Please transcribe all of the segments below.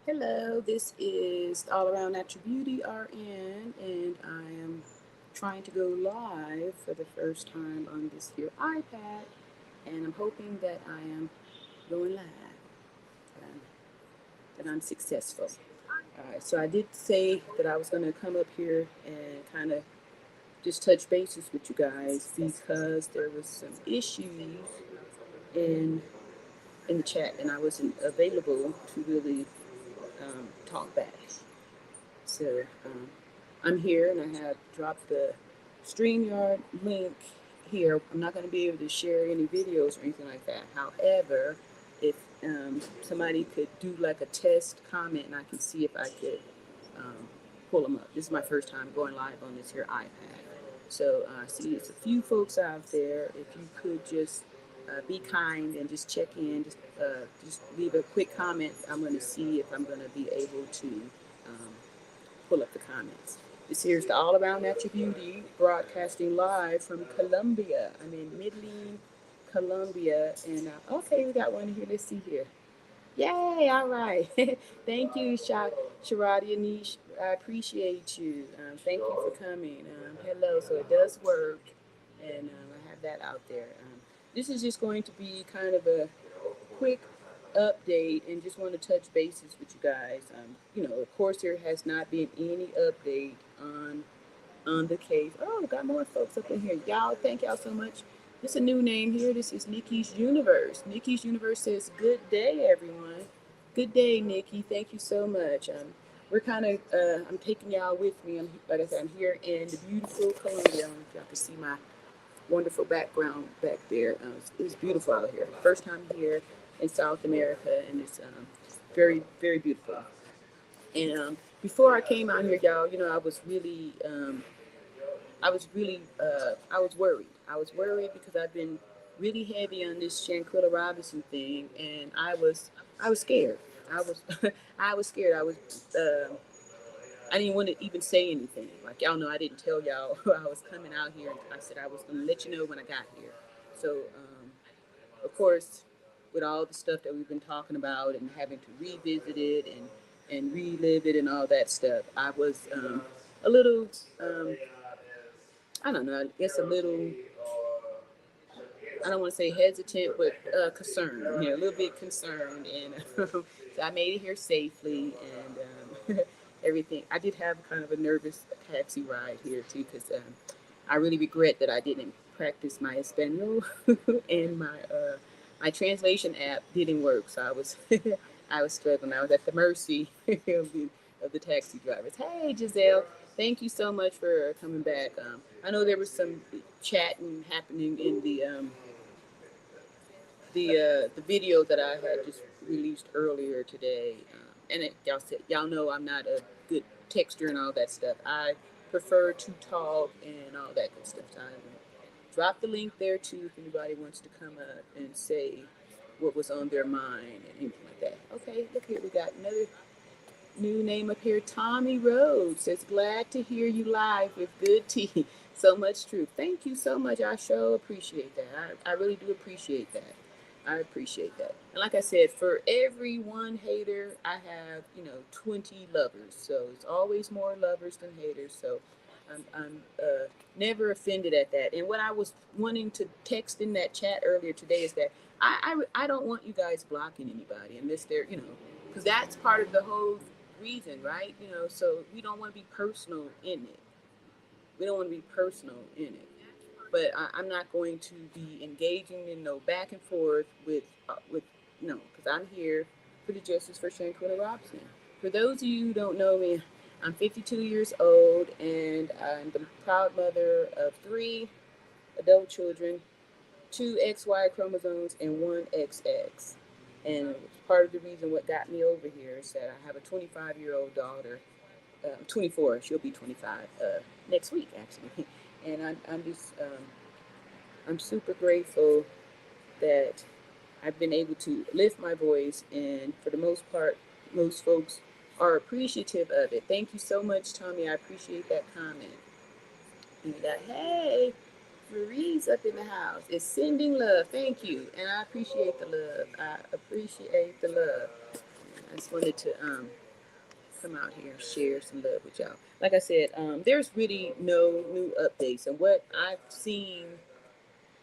Hello, this is All Around Natural Beauty RN, and I am trying to go live for the first time on this here iPad, and I'm hoping that I am going live, that I'm successful. All right, so I did say that I was going to come up here and kind of just touch bases with you guys because there was some issues in in the chat, and I wasn't available to really talk back. So I'm here and I have dropped the StreamYard link here. I'm not going to be able to share any videos or anything like that. However, if somebody could do like a test comment and I can see if I could um, pull them up. This is my first time going live on this here iPad. So I see it's a few folks out there. If you could just be kind and just check in, just leave a quick comment. I'm going to see if I'm going to be able to um, pull up the comments. This here's the All Around Natural Beauty broadcasting live from Colombia. I'm in Medellin, Colombia. And okay, we got one here. Let's see here. Yay, all right. Thank you, Sharadi Anish. I appreciate you. Thank you for coming. Hello. So it does work. And I have that out there. This is just going to be kind of a quick update and just want to touch bases with you guys. Of course, there has not been any update on the case. Oh, we got more folks up in here. Y'all, thank y'all so much. This is a new name here. This is Nikki's Universe. Nikki's Universe says, "Good day, everyone." Good day, Nikki. Thank you so much. We're kind of, I'm taking y'all with me. Like I said, I'm here in the beautiful Colombia. I don't know if y'all can see my wonderful background back there. It's beautiful out here. First time here in South America, and it's very, very beautiful. And before I came out here, y'all, I was worried. I was worried because I've been really heavy on this Shanquella Robinson thing, and I was scared. I was, I was scared. I didn't want to even say anything. Like y'all know, I didn't tell y'all I was coming out here. I said I was going to let you know when I got here. So, of course, with all the stuff that we've been talking about and having to revisit it and relive it and all that stuff, I was a little, um, I don't know, I guess a little, I don't want to say hesitant, but concerned, a little bit concerned. And so I made it here safely and everything. I did have kind of a nervous taxi ride here too, because I really regret that I didn't practice my Espanol and my translation app didn't work. So I was struggling. I was at the mercy of the taxi drivers. Hey, Giselle, thank you so much for coming back. I know there was some chatting happening in the video that I had just released earlier today, y'all know I'm not a good texter and all that stuff. I prefer to talk and all that good stuff. So I drop the link there too if anybody wants to come up and say what was on their mind and anything like that. Okay, look here, we got another new name up here. Tommy Rhodes says, "Glad to hear you live with good tea." So much truth. Thank you so much. I sure appreciate that. I really do appreciate that. I appreciate that. And like I said, for every one hater, I have, 20 lovers. So it's always more lovers than haters. So I'm never offended at that. And what I was wanting to text in that chat earlier today is that I don't want you guys blocking anybody unless they're, because that's part of the whole reason, right? So we don't want to be personal in it. We don't want to be personal in it. But I'm not going to be engaging in no back and forth with no, because I'm here for the justice for Shanquella Robinson. For those of you who don't know me, I'm 52 years old and I'm the proud mother of 3 adult children, 2XY chromosomes, and 1XX. And part of the reason what got me over here is that I have a 25-year-old daughter. 24. She'll be 25 next week, actually. And I'm super grateful that I've been able to lift my voice, and for the most part, most folks are appreciative of it. Thank you so much, Tommy. I appreciate that comment. And we got, hey, Marie's up in the house. It's sending love. Thank you. And I appreciate the love. I appreciate the love. just wanted to come out here and share some love with y'all. Like I said, there's really no new updates, and what I've seen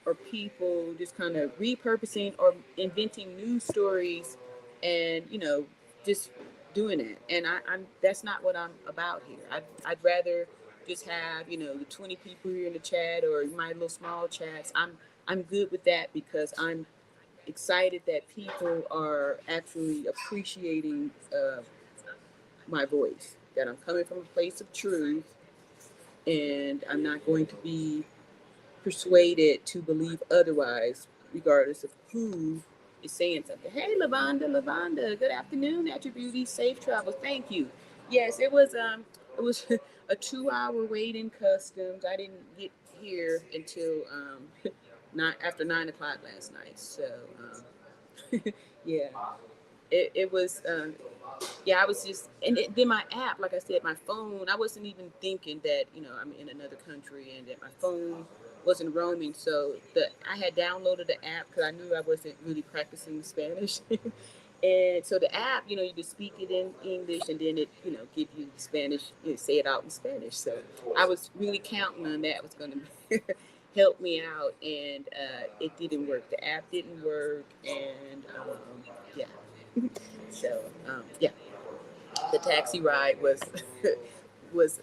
are people just kind of repurposing or inventing new stories, and just doing it. And I'm that's not what I'm about here. I'd rather just have the 20 people here in the chat or my little small chats. I'm good with that because I'm excited that people are actually appreciating my voice. That I'm coming from a place of truth, and I'm not going to be persuaded to believe otherwise, regardless of who is saying something. Hey, Lavonda, good afternoon, Natural Beauty, safe travels. Thank you. Yes, it was a 2 hour wait in customs. I didn't get here until not after 9 o'clock last night. So yeah, it was yeah, I was just, and then my app, like I said, my phone, I wasn't even thinking that, I'm in another country and that my phone wasn't roaming. So I had downloaded the app because I knew I wasn't really practicing Spanish. And so the app, you just speak it in English and then it, give you Spanish, say it out in Spanish. So I was really counting on that was going to help me out. And it didn't work. The app didn't work. And yeah. So yeah, the taxi ride was was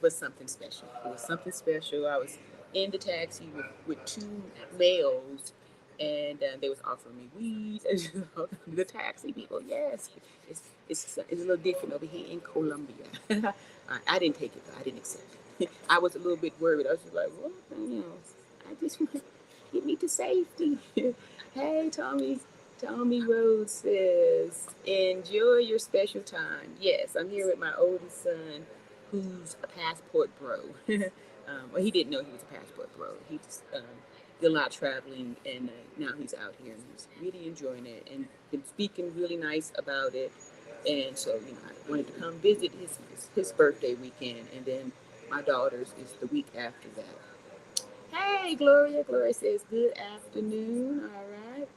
something special. It was something special. I was in the taxi with two males, and they was offering me weed. The taxi people, yes, it's a little different over here in Colombia. I didn't take it. Though. I didn't accept it. I was a little bit worried. I was just like, what? I just want to get me to safety. Hey, Tommy. Tommy Rose says, enjoy your special time. Yes, I'm here with my oldest son, who's a passport bro. Well, he didn't know he was a passport bro. He just did a lot of traveling, and now he's out here and he's really enjoying it and been speaking really nice about it. And so, I wanted to come visit his birthday weekend, and then my daughter's is the week after that. Hey, Gloria. Gloria says, good afternoon. All right.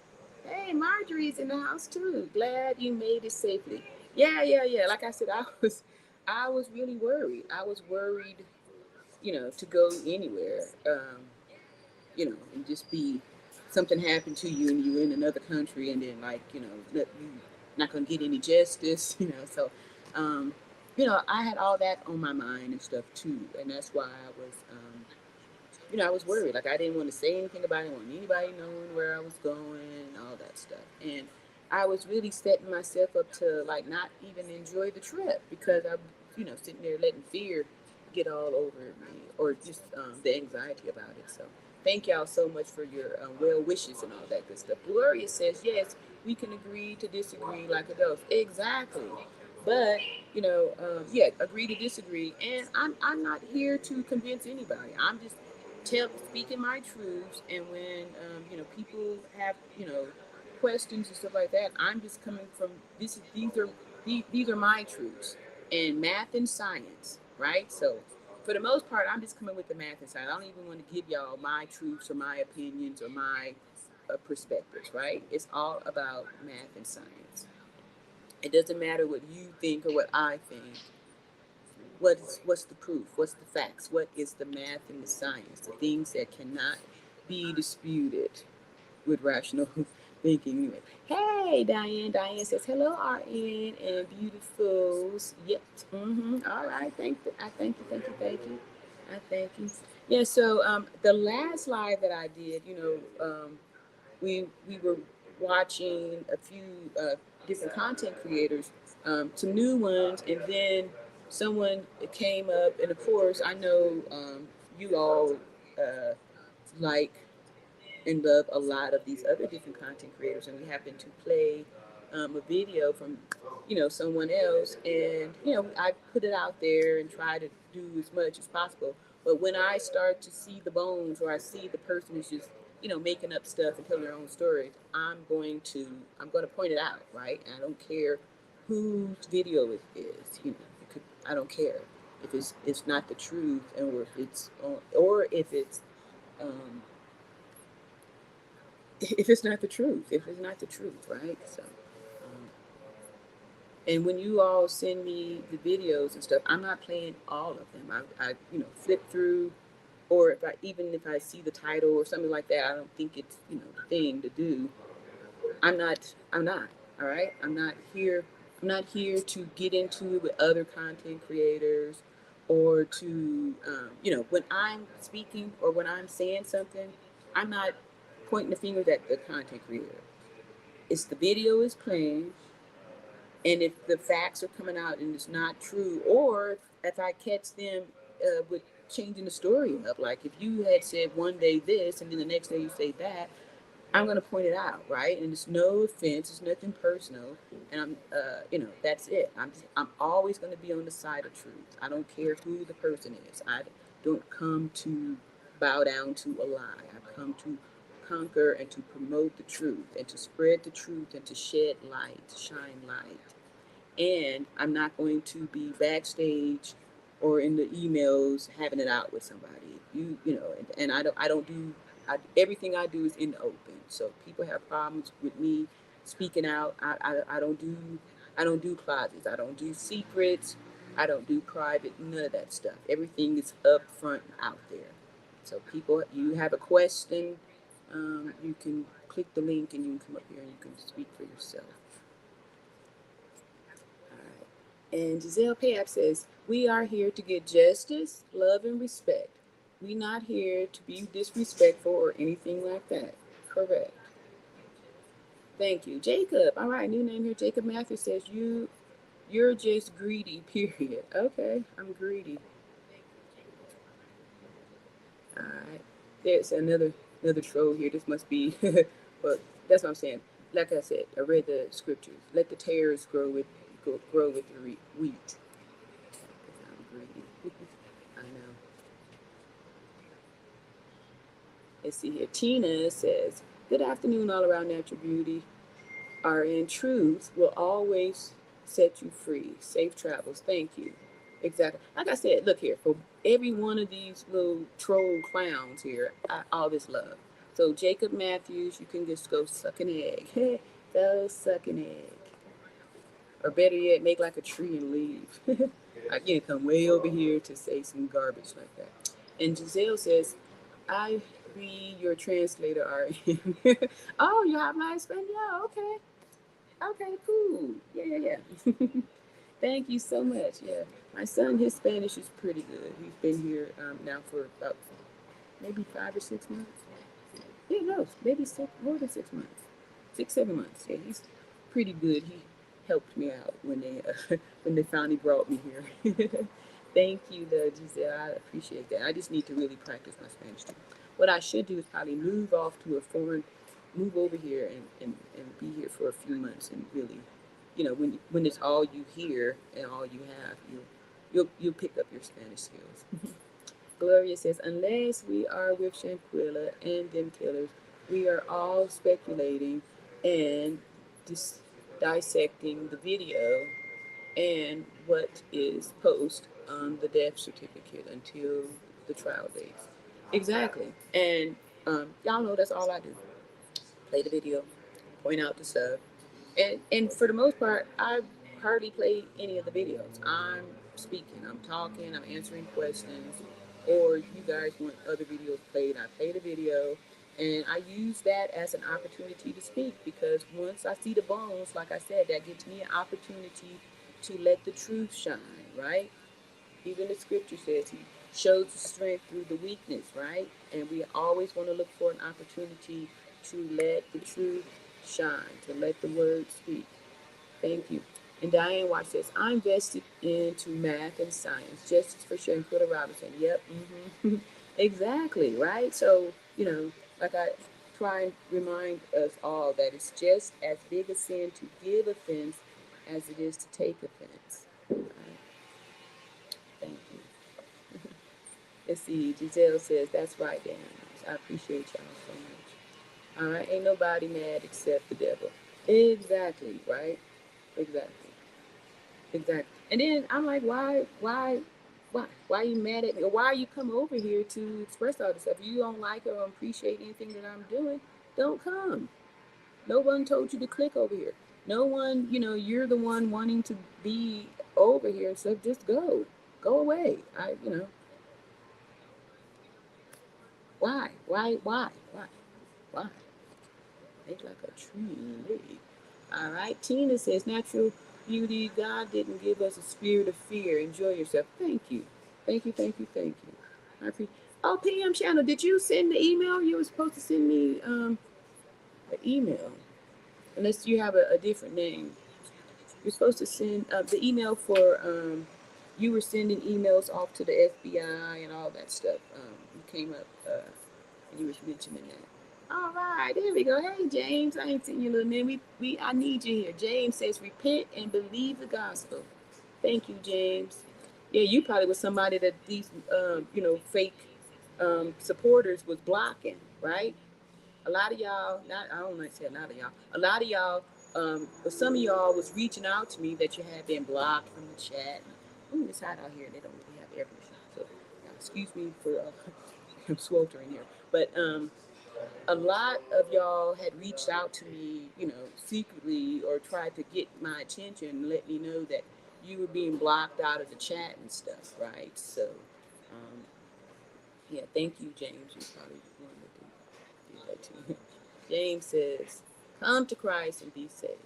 Hey, Marjorie's in the house too. Glad you made it safely. Yeah, yeah, yeah. Like I said, I was really worried. I was worried, to go anywhere, and just be something happened to you and you're in another country and then like, you not gonna get any justice, So, um, I had all that on my mind and stuff too, and that's why I was worried. Like I didn't want to say anything about it. I didn't want anybody knowing where I was going, all that stuff. And I was really setting myself up to like not even enjoy the trip because I'm, sitting there letting fear get all over me or just the anxiety about it. So thank y'all so much for your well wishes and all that good stuff. Gloria says, yes, we can agree to disagree like adults. Exactly. But yeah, agree to disagree, and I'm not here to convince anybody. I'm just speaking my truths, and when people have questions and stuff like that, I'm just coming from these are my truths and math and science, right? So for the most part, I'm just coming with the math and science. I don't even want to give y'all my truths or my opinions or my perspectives, right? It's all about math and science. It doesn't matter what you think or what I think. What's the proof? What's the facts? What is the math and the science? The things that cannot be disputed with rational thinking. Hey, Diane. Diane says, hello, RN and beautifuls. Yep. All right. I thank you. Thank you. Thank you. I thank you. Yeah. So the last live that I did, we were watching a few different content creators, some new ones, and then someone came up, and of course, I know you all uh, like and love a lot of these other different content creators, and we happen to play a video from someone else, and I put it out there and try to do as much as possible. But when I start to see the bones, or I see the person is just making up stuff and telling their own stories, I'm going to point it out, right? And I don't care whose video it is. I don't care if it's not the truth, or if it's um, if it's not the truth, right? So, And when you all send me the videos and stuff, I'm not playing all of them. I flip through, or even if I see the title or something like that, I don't think it's the thing to do. I'm not. I'm not. All right. I'm not here. I'm not here to get into it with other content creators, or to when I'm speaking or when I'm saying something, I'm not pointing the finger at the content creator. It's the video is playing, and if the facts are coming out and it's not true, or if I catch them with changing the story up, like if you had said one day this and then the next day you say that, I'm going to point it out, right? And it's no offense, it's nothing personal, and that's it. I'm always going to be on the side of truth. I don't care who the person is. I don't come to bow down to a lie. I come to conquer and to promote the truth and to spread the truth and to shed light, shine light. And I'm not going to be backstage or in the emails having it out with somebody. And I don't do everything I do is in the open. So if people have problems with me speaking out. I don't do closets. I don't do secrets. I don't do private. None of that stuff. Everything is up front and out there. So people, you have a question, you can click the link and you can come up here and you can speak for yourself. And Giselle Payap says, we are here to get justice, love, and respect. We're not here to be disrespectful or anything like that. Correct. Thank you. Jacob. All right, new name here. Jacob Matthews says, you're just greedy, period. Okay, I'm greedy. All right. There's another troll here. This must be, but that's what I'm saying. Like I said, I read the scriptures. Let the tares grow with the wheat. I'm greedy. I know. Let's see here. Tina says, good afternoon, all around natural beauty. Are in truth will always set you free. Safe travels. Thank you. Exactly. Like I said, look here, for every one of these little troll clowns here, all this love. So Jacob Matthews, you can just go suck an egg. Go suck an egg. Or better yet, make like a tree and leave. I can't come way over here to say some garbage like that. And Giselle says, I be your translator, RM. Oh, you have my Espanol? Okay. Okay, cool. Yeah. Thank you so much. Yeah. My son, his Spanish is pretty good. He's been here now for about maybe 5 or 6 months. Yeah, no, maybe more than 6 months. 6, 7 months. Yeah, he's pretty good. He helped me out when they when they finally brought me here. Thank you, though, Giselle. I appreciate that. I just need to really practice my Spanish too. What I should do is probably move over here and be here for a few months and really, when it's all you hear and all you have, you'll pick up your Spanish skills. Gloria says, unless we are with Shanquella and them killers, we are all speculating and dissecting the video and what is post on the death certificate until the trial dates. Exactly. And y'all know that's all I do. Play the video, point out the stuff. And for the most part, I hardly play any of the videos. I'm speaking, I'm talking, I'm answering questions, or you guys want other videos played, I play the video, and I use that as an opportunity to speak because once I see the bones, like I said, that gives me an opportunity to let the truth shine, right? Even the scripture says he shows the strength through the weakness, right? And we always want to look for an opportunity to let the truth shine, to let the word speak. Thank you. And Diane Watch says, I'm vested into math and science. Justice for Shanquella Robinson. Yep. Exactly, right? So, like I try and remind us all that it's just as big a sin to give offense as it is to take offense. Right? Thank you. Let's see. Giselle says, that's right, Dan. I appreciate y'all so much. All right. Ain't nobody mad except the devil. Exactly, right? Exactly. Exactly. And then I'm like, why are you mad at me? Or why you come over here to express all this stuff? If you don't like or appreciate anything that I'm doing, don't come. No one told you to click over here. No one, you're the one wanting to be over here, so just go away. Why? Make like a tree. All right. Tina says, natural beauty. God didn't give us a spirit of fear. Enjoy yourself. Thank you. Thank you. I appreciate. Oh, PM Channel, did you send the email? You were supposed to send me an email, unless you have a different name. You're supposed to send the email for you were sending emails off to the FBI and all that stuff. You came up and you was mentioning that. All right, there we go. Hey James, I ain't seen you, little man. I need you here. James says, repent and believe the gospel. Thank you, James. Yeah, you probably was somebody that these fake supporters was blocking, right? A lot of y'all, not I don't like to say a lot of y'all, a lot of y'all, but some of y'all was reaching out to me that you had been blocked from the chat. Ooh, it's hot out here. They don't really have air conditioning, so excuse me for I'm sweltering here. But a lot of y'all had reached out to me, secretly or tried to get my attention and let me know that you were being blocked out of the chat and stuff, right? So, yeah, thank you, James. You probably wanted to do that too. James says, come to Christ and be saved.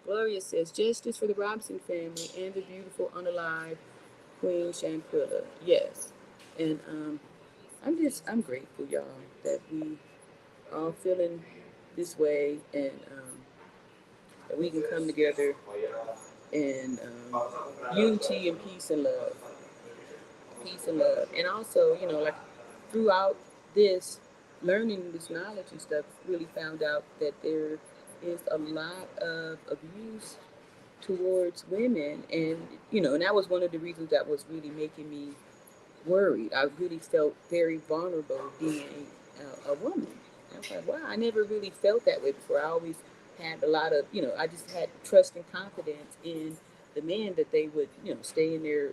Gloria says, justice for the Robinson family and the beautiful unalive Queen Shanquella. Yes. And I'm grateful, y'all, that we all feeling this way, and that we can come together in unity and peace and love. Peace and love. And also, like throughout this, learning this knowledge and stuff, really found out that there is a lot of abuse towards women. And, and that was one of the reasons that was really making me worried. I really felt very vulnerable being a woman. I was like, wow, I never really felt that way before. I always had a lot of, I just had trust and confidence in the men that they would, stay in their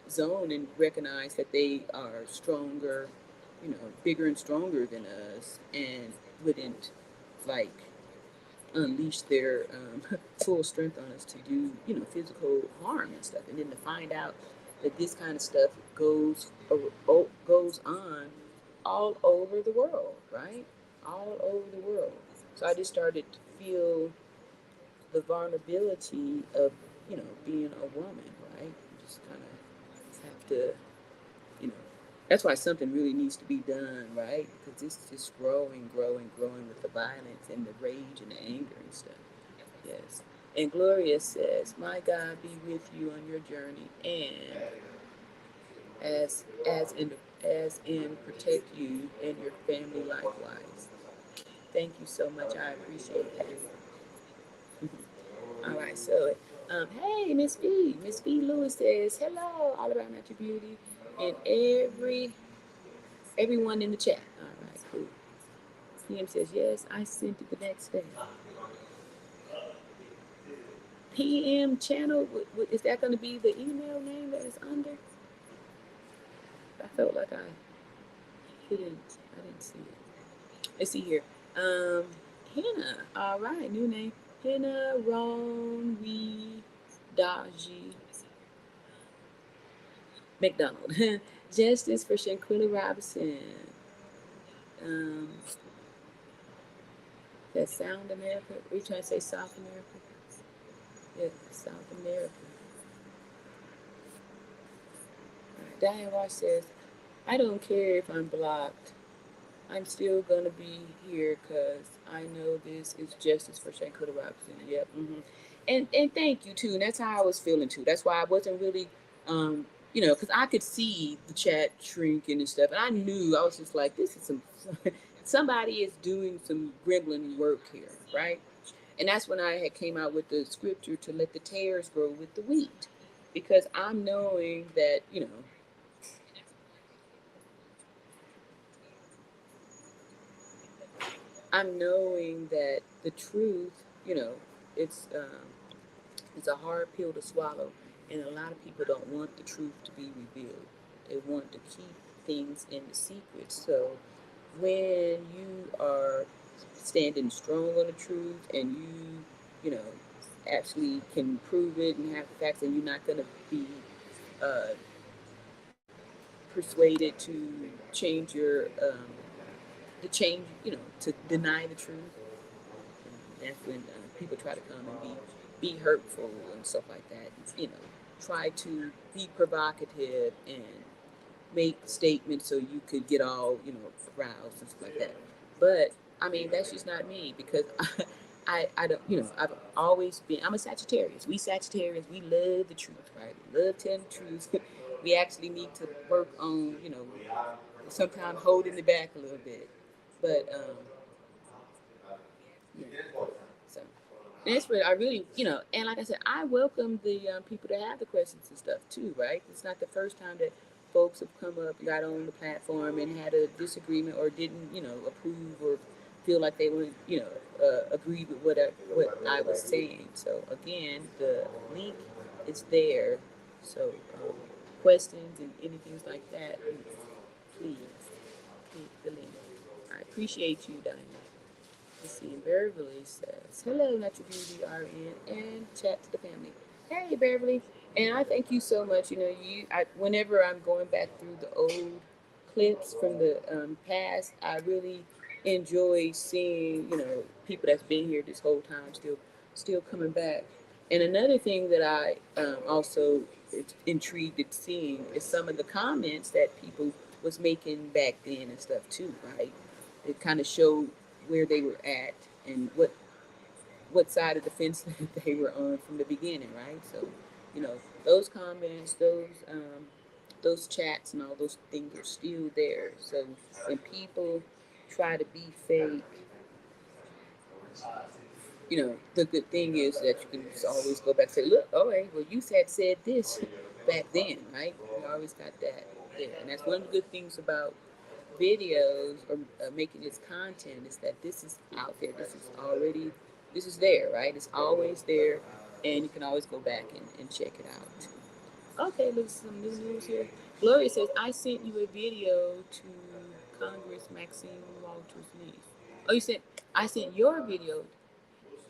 zone and recognize that they are stronger, bigger and stronger than us, and wouldn't like unleash their full strength on us to do, physical harm and stuff. And then to find out that this kind of stuff goes on all over the world, right? All over the world. So I just started to feel the vulnerability of, being a woman, right? You just kind of have to, you know, that's why something really needs to be done, right? Because it's just growing with the violence and the rage and the anger and stuff. Yes. And Gloria says, "My God be with you on your journey, and as in protect you and your family likewise." Thank you so much. I appreciate that. All right. So, hey, Miss V Lewis says, "Hello, all around at your beauty, and everyone in the chat." All right, cool. PM says, "Yes, I sent it the next day." PM channel, is that going to be the email name that is under? I felt like I didn't see it. Let's see here. Hannah, all right, new name. Hannah Ronwi Daji McDonald. Justice for Shanquella Robinson. Um, that Sound America. Are you trying to say South America? Yeah, South America. Diane Ross says, I don't care if I'm blocked. I'm still going to be here because I know this is justice for Shanquella Robinson. Yep. And thank you, too. And that's how I was feeling, too. That's why I wasn't really, because I could see the chat shrinking and stuff. And I knew, I was just like, this is somebody is doing some gremlin work here, right? And that's when I had came out with the scripture to let the tares grow with the wheat. Because I'm knowing that, I'm knowing that the truth, it's it's a hard pill to swallow, and a lot of people don't want the truth to be revealed. They want to keep things in the secret. So when you are standing strong on the truth and you you know, actually can prove it and have the facts, and you're not going to be uh, persuaded to change your to change, to deny the truth. And that's when people try to come and be hurtful and stuff like that. Try to be provocative and make statements so you could get all aroused and stuff like that. But I mean, that's just not me, because I don't, I've always been. I'm a Sagittarius. We Sagittarians, we love the truth, right? We love telling the truth. We actually need to work on, sometimes holding it back a little bit. But yeah. So that's what I really, and like I said, I welcome the people that have the questions and stuff too, right? It's not the first time that folks have come up, got on the platform, and had a disagreement or didn't, approve or feel like they would, agree with what I was saying. So again, the link is there. So questions and anything like that, please click the link. I appreciate you, Diana. Let's see, Beverly says, hello, Natural Beauty RN, and chat to the family. Hey, Beverly. And I thank you so much. Whenever I'm going back through the old clips from the past, I really enjoy seeing, people that's been here this whole time still coming back. And another thing that I also intrigued at seeing is some of the comments that people was making back then and stuff too, right? It kind of showed where they were at and what side of the fence they were on from the beginning, right? So, those comments, those chats, and all those things are still there. So when people try to be fake, the good thing is that you can just always go back and say, look, all right, well, you said this back then, right? You always got that there, and that's one of the good things about videos or making this content, is that this is out there. This is there, right? It's always there, and you can always go back and check it out. Okay, look, some new news here. Gloria says, I sent you a video to Congress Maxine Walters' niece. Oh, you said, I sent your video.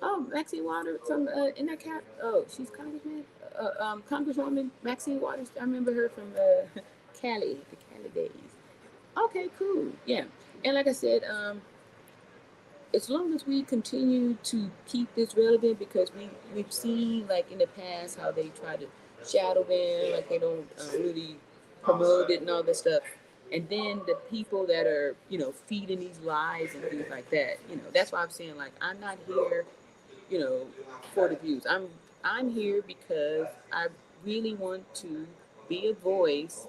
Oh, Maxine Waters from in that cap. Oh, she's Congressman, Congresswoman Maxine Waters. I remember her from Cali, the Cali days. Okay, cool. Yeah. And like I said, as long as we continue to keep this relevant, because we've seen, like, in the past, how they try to shadow ban, like they don't really promote it and all this stuff. And then the people that are, feeding these lies and things like that, that's why I'm saying, like, I'm not here, you know, for the views. I'm here because I really want to be a voice,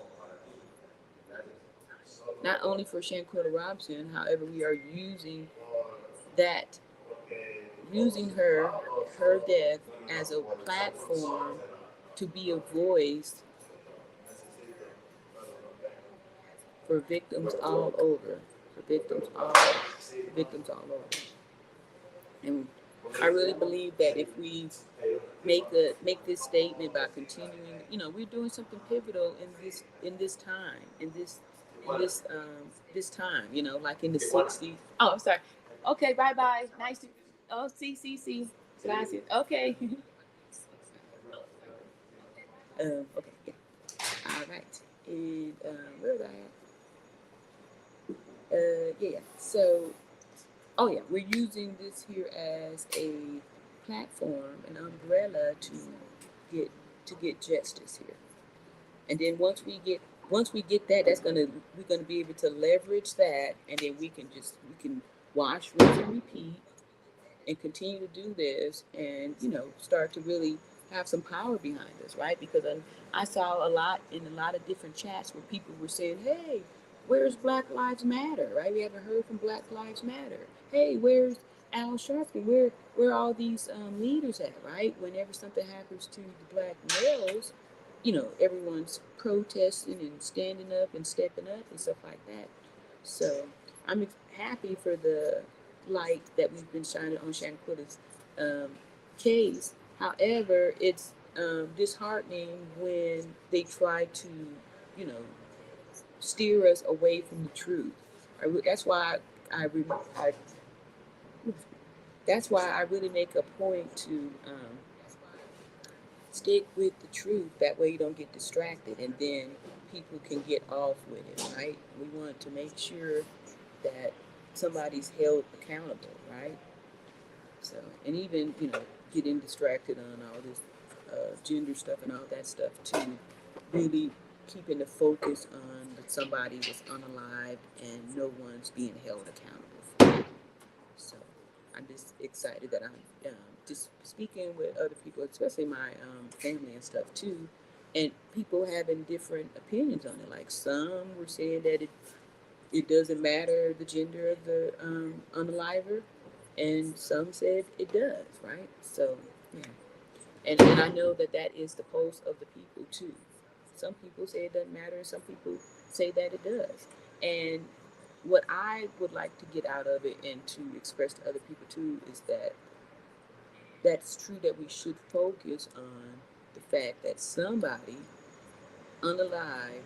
not only for Shanquella Robinson. However, we are that using her death as a platform to be a voice for victims all over, victims all over. And I really believe that if we make this statement by continuing, we're doing something pivotal in this time, like in the '60s. Oh, I'm sorry. Okay, bye bye. Nice to. Oh, see. Gracias. Okay. Okay. Yeah. All right. And where was I at? Yeah. So, oh yeah, we're using this here as a platform, an umbrella get get justice here. And then once we get that, we're gonna be able to leverage that, and then we can wash, rinse, and repeat, and continue to do this, and start to really have some power behind us, right? Because I saw a lot in a lot of different chats where people were saying, hey, where's Black Lives Matter, right? We haven't heard from Black Lives Matter. Hey, where's Al Sharpton? Where are all these leaders at, right? Whenever something happens to the black males, everyone's protesting and standing up and stepping up and stuff like that. So I'm happy for the light that we've been shining on Shanquella's um, case. However, it's disheartening when they try to, you know, steer us away from the truth. That's why I that's why I really make a point to stick with the truth. That way you don't get distracted, and then people can get off with it, right? We want to make sure that somebody's held accountable, right? So, and even, getting distracted on all this gender stuff and all that stuff too, really keeping the focus on that somebody was unalived and no one's being held accountable. So I'm just excited that I'm just speaking with other people, especially my family and stuff too, and people having different opinions on it. Like some were saying that it doesn't matter the gender of the unaliver, and some said it does, right? So yeah, and I know that that is the pulse of the people too. Some people say it doesn't matter, and some people say that it does. And what I would like to get out of it and to express to other people too is that that's true, that we should focus on the fact that somebody unalive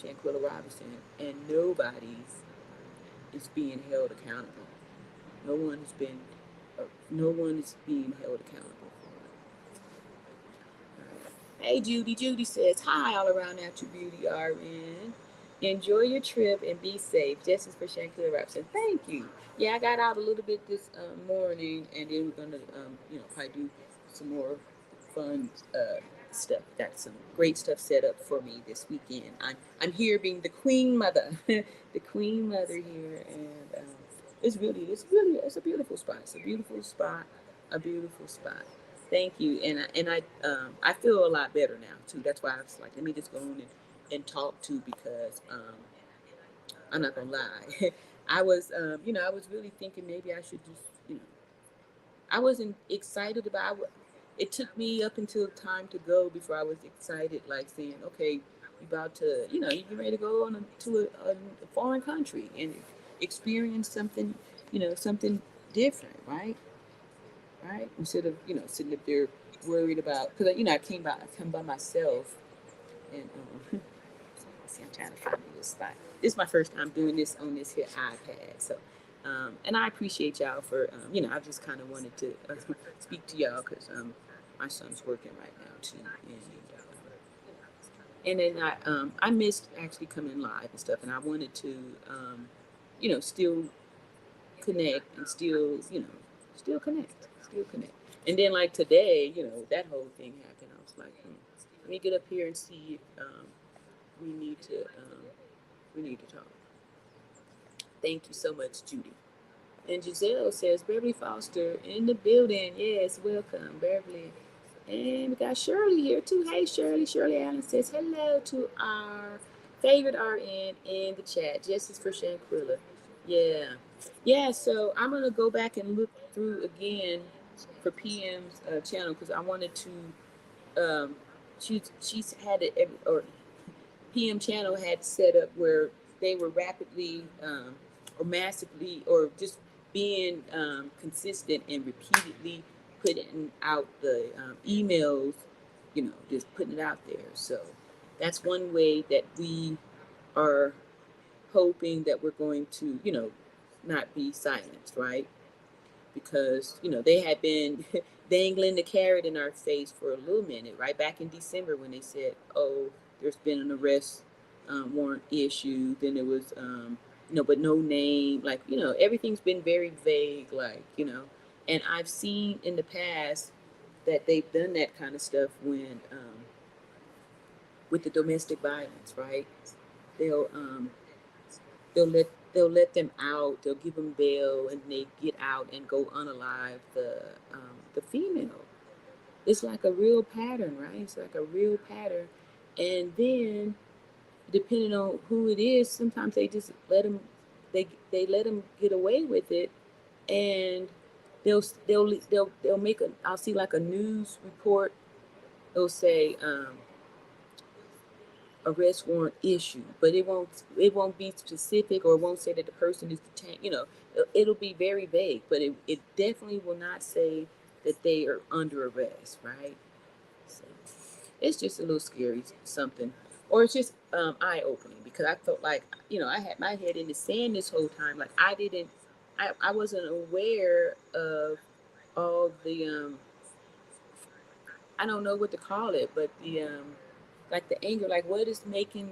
Shanquella Robinson and nobody is being held accountable. No one has been, no one is being held accountable for it. Hey Judy. Judy says, hi all around after beauty RN. Enjoy your trip and be safe. Justice for Shanquella Robinson. Thank you. Yeah, I got out a little bit this morning, and then we're gonna, probably do some more fun stuff. Got some great stuff set up for me this weekend. I'm here being the queen mother, the queen mother here, and it's a beautiful spot. It's a beautiful spot, a beautiful spot. Thank you, and I feel a lot better now too. That's why I was like, let me just go on and talk to, because I'm not gonna lie, I was really thinking maybe I should just I wasn't excited about it. It took me up until time to go before I was excited, like saying, okay, you about to, you get ready to go to a foreign country and experience something, something different, right? Right? Instead of, sitting up there worried about, because, I come by myself, and, see, I'm trying to find a good spot. This is my first time doing this on this here iPad, so and I appreciate y'all for I just kind of wanted to speak to y'all because my son's working right now too, and then I missed actually coming live and stuff, and I wanted to still connect and still still connect, and then like today, that whole thing happened. I was like, let me get up here and see if we need to we need to talk. Thank you so much, Judy. And Giselle says, Beverly Foster in the building. Yes, welcome, Beverly. And we got Shirley here too. Hey, Shirley. Shirley Allen says hello to our favorite RN in the chat. Justice for Shanquella. Yeah. Yeah, so I'm going to go back and look through again for PM's channel, because I wanted to, she's had it, or PM channel had set up where they were rapidly or massively or just being consistent and repeatedly putting out the emails, just putting it out there. So that's one way that we are hoping that we're going to, not be silenced, right? Because, they had been dangling the carrot in our face for a little minute, right? Back in December when they said, oh, there's been an arrest warrant issued. Then it was, but no name. Like, everything's been very vague, like, And I've seen in the past that they've done that kind of stuff when, with the domestic violence, right? They'll, um, they'll let them out. They'll give them bail, and they get out and go unalive the female. It's like a real pattern, right? It's like a real pattern, and then depending on who it is, sometimes they just let them. They let them get away with it, and they'll make a. I'll see like a news report. They'll say arrest warrant issued, but it won't be specific, or it won't say that the person is detained. It'll be very vague, but it definitely will not say that they are under arrest, right? So it's just a little scary something, or it's just eye opening, because I felt like I had my head in the sand this whole time. Like I didn't I wasn't aware of all the I don't know what to call it, but the like the anger, like what is making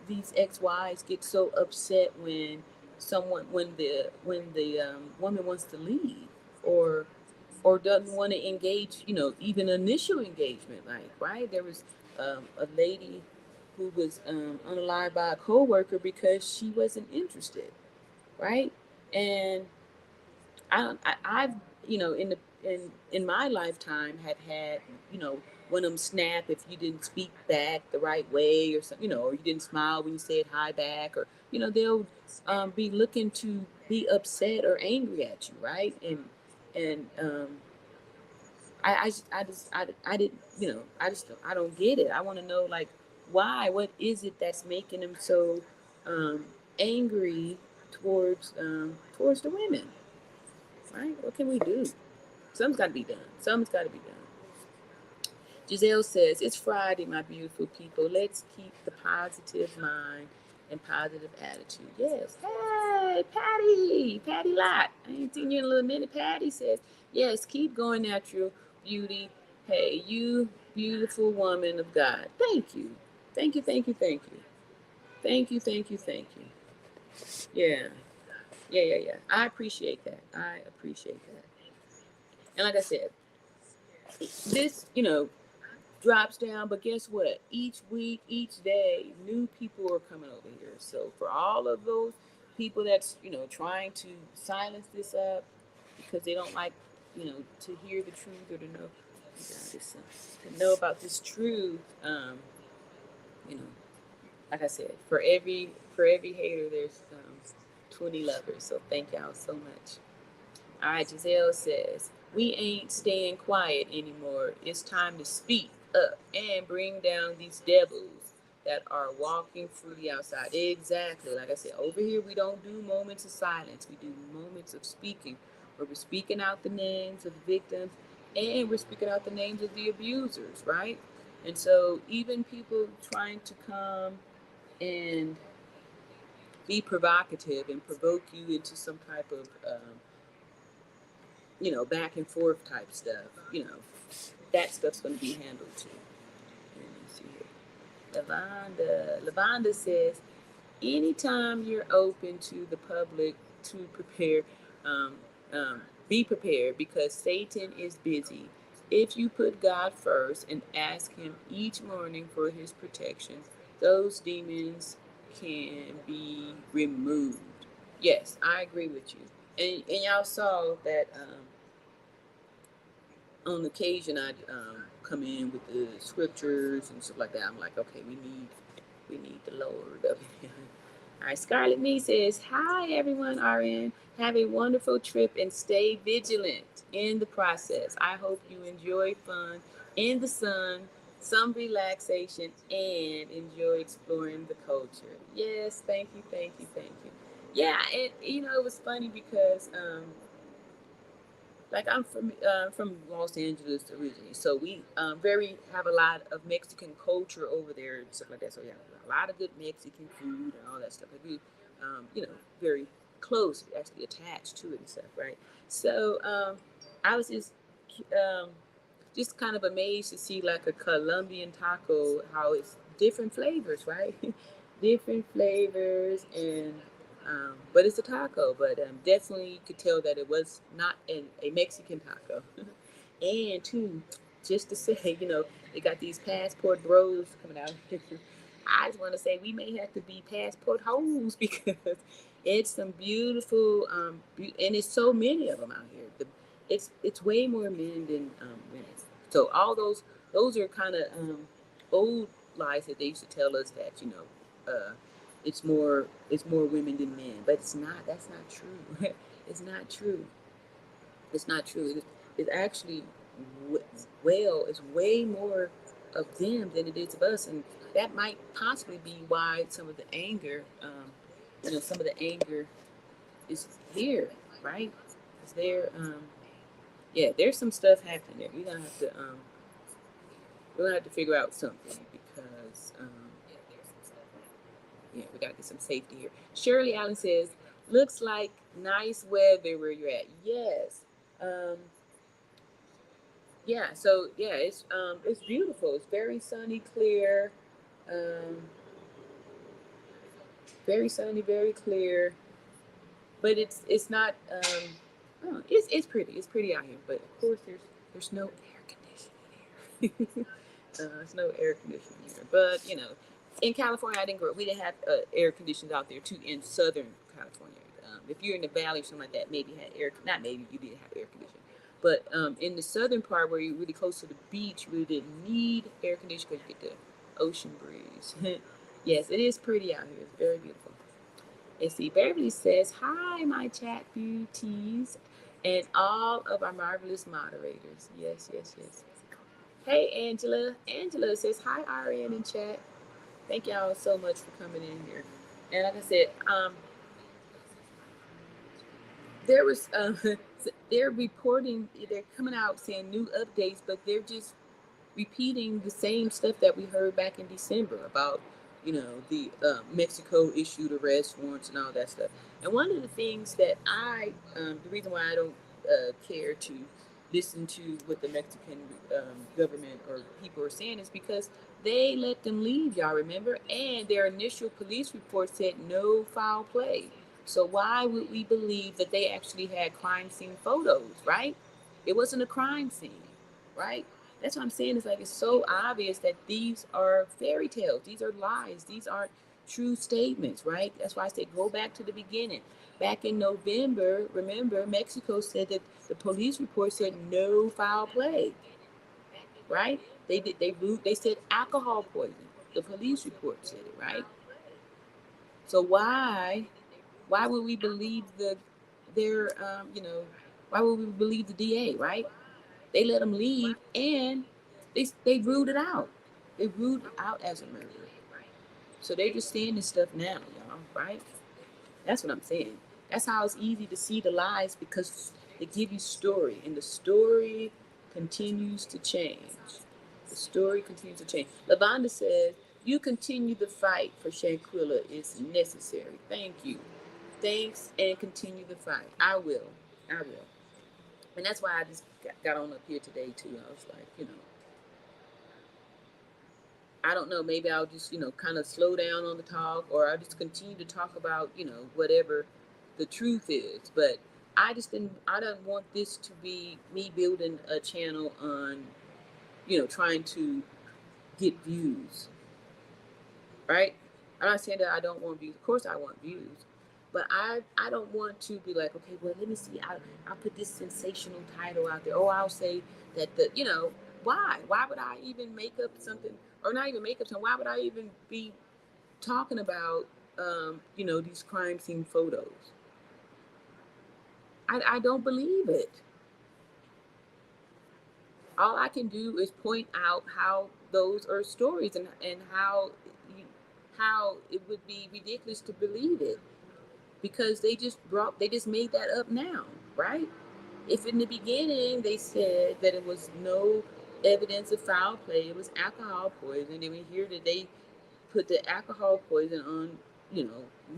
these ex-wives get so upset when when the woman wants to leave, or doesn't want to engage, even initial engagement. Like, right, there was a lady who was unalived by a coworker because she wasn't interested, right? And I've in my lifetime have had one of them snap if you didn't speak back the right way or something, or you didn't smile when you said hi back, or they'll be looking to be upset or angry at you, right? And I didn't, I don't get it. I want to know, like, why? What is it that's making them so um, angry towards the women, right? What can we do? Something's got to be done. Something's got to be done. Giselle says, it's Friday, my beautiful people. Let's keep the positive mind and positive attitude. Yes. Hey, Patty. Patty Lot. I ain't seen you in a little minute. Patty says, yes, keep going, natural beauty. Hey, you beautiful woman of God. Thank you. Thank you, thank you, thank you. Thank you, thank you, thank you. Yeah. Yeah. I appreciate that. I appreciate that. And like I said, this, drops down, but guess what? Each week, each day, new people are coming over here. So for all of those people that's trying to silence this up because they don't like to hear the truth or to know about this truth, you know, like I said, for every hater, there's 20 lovers. So thank y'all so much. All right, Giselle says, we ain't staying quiet anymore. It's time to speak up and bring down these devils that are walking freely outside. Exactly. Like I said, over here, we don't do moments of silence. We do moments of speaking, where we're speaking out the names of the victims and we're speaking out the names of the abusers, right? And so even people trying to come and be provocative and provoke you into some type of back and forth type stuff, that stuff's going to be handled too. Let me see here. Lavonda says, anytime you're open to the public to prepare, um, be prepared because Satan is busy. If you put God first and ask Him each morning for His protection, those demons can be removed. Yes, I agree with you. And y'all saw that on occasion I'd come in with the scriptures and stuff like that. I'm like, okay, we need the Lord up here. All right, Scarlett Me says, hi everyone, RN. Have a wonderful trip and stay vigilant in the process. I hope you enjoy fun in the sun, some relaxation, and enjoy exploring the culture. Yes, thank you, thank you, thank you. Yeah, it was funny because like I'm from Los Angeles originally, so we very have a lot of Mexican culture over there and stuff like that. So yeah, a lot of good Mexican food and all that stuff. Like we, very close, actually attached to it and stuff, right? So I was just kind of amazed to see like a Colombian taco, how it's different flavors, right? Different flavors, and but it's a taco. But definitely you could tell that it was not a Mexican taco. And two, just to say, they got these passport bros coming out here. I just want to say we may have to be passport hoes because it's some beautiful, and it's so many of them out here. It's way more men than women. So all those are kind of old lies that they used to tell us that it's more women than men, but it's not. That's not true. It's not true. It's not true. It's actually it's way more of them than it is of us, and that might possibly be why some of the anger is here, right? Is there? Yeah, there's some stuff happening there. We're gonna have to figure out something because yeah, we gotta get some safety here. Shirley Allen says, Looks like nice weather where you're at. Yes. Um, yeah. So yeah, it's beautiful. It's very sunny, clear. Um, very sunny, very clear. But it's not. Oh, it's pretty. It's pretty out here. But of course, there's no air conditioning here. There's no air conditioning here. But you know, in California, I didn't grow up. We didn't have air conditioners out there too in Southern California. If you're in the valley or something like that, maybe you had air. Not maybe you didn't have air conditioning. But in the southern part where you're really close to the beach, you really didn't need air conditioning because you get the ocean breeze. Yes, it is pretty out here. It's very beautiful. Let's see. Beverly says, "Hi, my chat beauties, and all of our marvelous moderators." Yes, yes, yes. Hey, Angela. Angela says, "Hi, RN in chat. Thank y'all so much for coming in here." And like I said, there was they're reporting, they're coming out saying new updates, but they're just repeating the same stuff that we heard back in December about, the Mexico issued arrest warrants and all that stuff. And one of the things that the reason why I don't care to listen to what the Mexican government or people are saying is because they let them leave, y'all remember? And their initial police report said no foul play. So why would we believe that they actually had crime scene photos, right? It wasn't a crime scene, right? That's what I'm saying. It's like it's so obvious that these are fairy tales. These are lies. These aren't true statements, right? That's why I say go back to the beginning. Back in November, remember, Mexico said that the police report said no foul play, right? They said alcohol poisoning. The police report said it, right? So why would we believe their why would we believe the DA, right? They let them leave and they ruled it out. They ruled it out as a murder. So they're just saying this stuff now, y'all, right? That's what I'm saying. That's how it's easy to see the lies because they give you story and the story continues to change. The story continues to change. Lavonda says, you continue the fight for Shanquella is necessary. Thank you. Thanks and continue the fight. I will. I will. And that's why I just got on up here today too. I was like, I don't know, maybe I'll just, kind of slow down on the talk or I'll just continue to talk about, whatever the truth is. But I don't want this to be me building a channel on, trying to get views, right? I'm not saying that I don't want views. Of course I want views. But I don't want to be like, okay, well, let me see. I'll put this sensational title out there. Oh, I'll say that why? Why would I even make up something or not even make up something? Why would I even be talking about, these crime scene photos? I don't believe it. All I can do is point out how those are stories and how it would be ridiculous to believe it because they just made that up now, right? If in the beginning they said that it was no evidence of foul play, it was alcohol poisoning, and we hear that they put the alcohol poison on,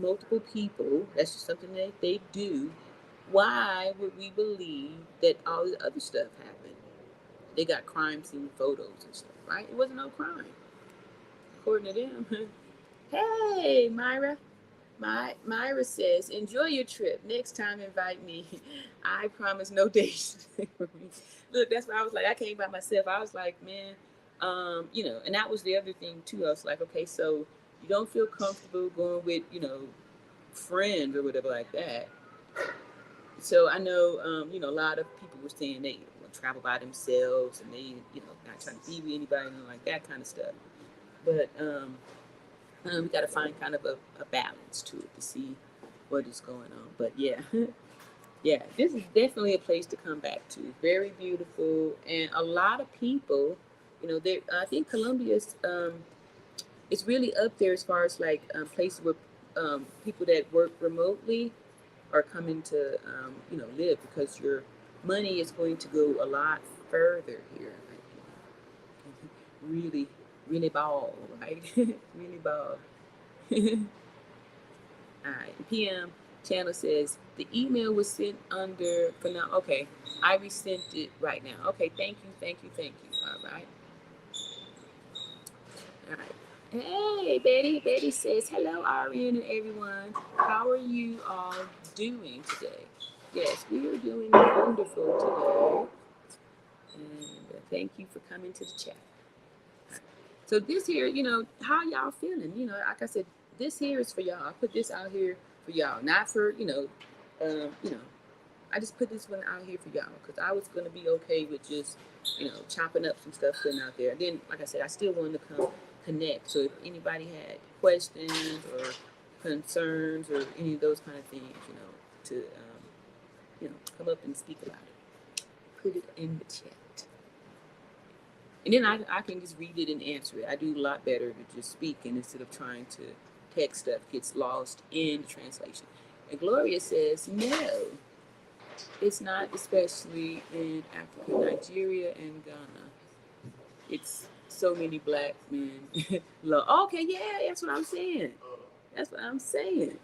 multiple people, that's just something that they do. Why would we believe that all the other stuff happened? They got crime scene photos and stuff, right? It wasn't no crime, according to them. Hey, Myra. Myra says, enjoy your trip. Next time, invite me. I promise no days. Look, that's why I was like, I came by myself. I was like, man, and that was the other thing too. I was like, okay, so you don't feel comfortable going with, friends or whatever like that. So I know, a lot of people were saying they travel by themselves and they, not trying to be with anybody and like that kind of stuff. But we got to find kind of a balance to it to see what is going on. But yeah, yeah, this is definitely a place to come back to. Very beautiful, and a lot of people, there. I think Colombia's it's really up there as far as like places where people that work remotely are coming to live because your money is going to go a lot further here. Like, really, really ball, right? Really ball. All right, PM. Channel says the email was sent under for now. Okay, I resent it right now. Okay, thank you, thank you, thank you. All right. All right. Hey, Betty. Betty says, hello, Arian and everyone. How are you all doing today? Yes, we are doing wonderful today. And thank you for coming to the chat. Right. So this here, how y'all feeling? Like I said, this here is for y'all. I put this out here for y'all, not for, I just put this one out here for y'all because I was going to be okay with just, chopping up some stuff putting out there. And then, like I said, I still wanted to come connect. So if anybody had questions or concerns or any of those kind of things, to, come up and speak about it, put it in the chat. And then I can just read it and answer it. I do a lot better to just speak instead of trying to text stuff gets lost in the translation. And Gloria says, no. It's not, especially in Africa, Nigeria, and Ghana. It's so many black men. Okay, yeah, that's what I'm saying. That's what I'm saying.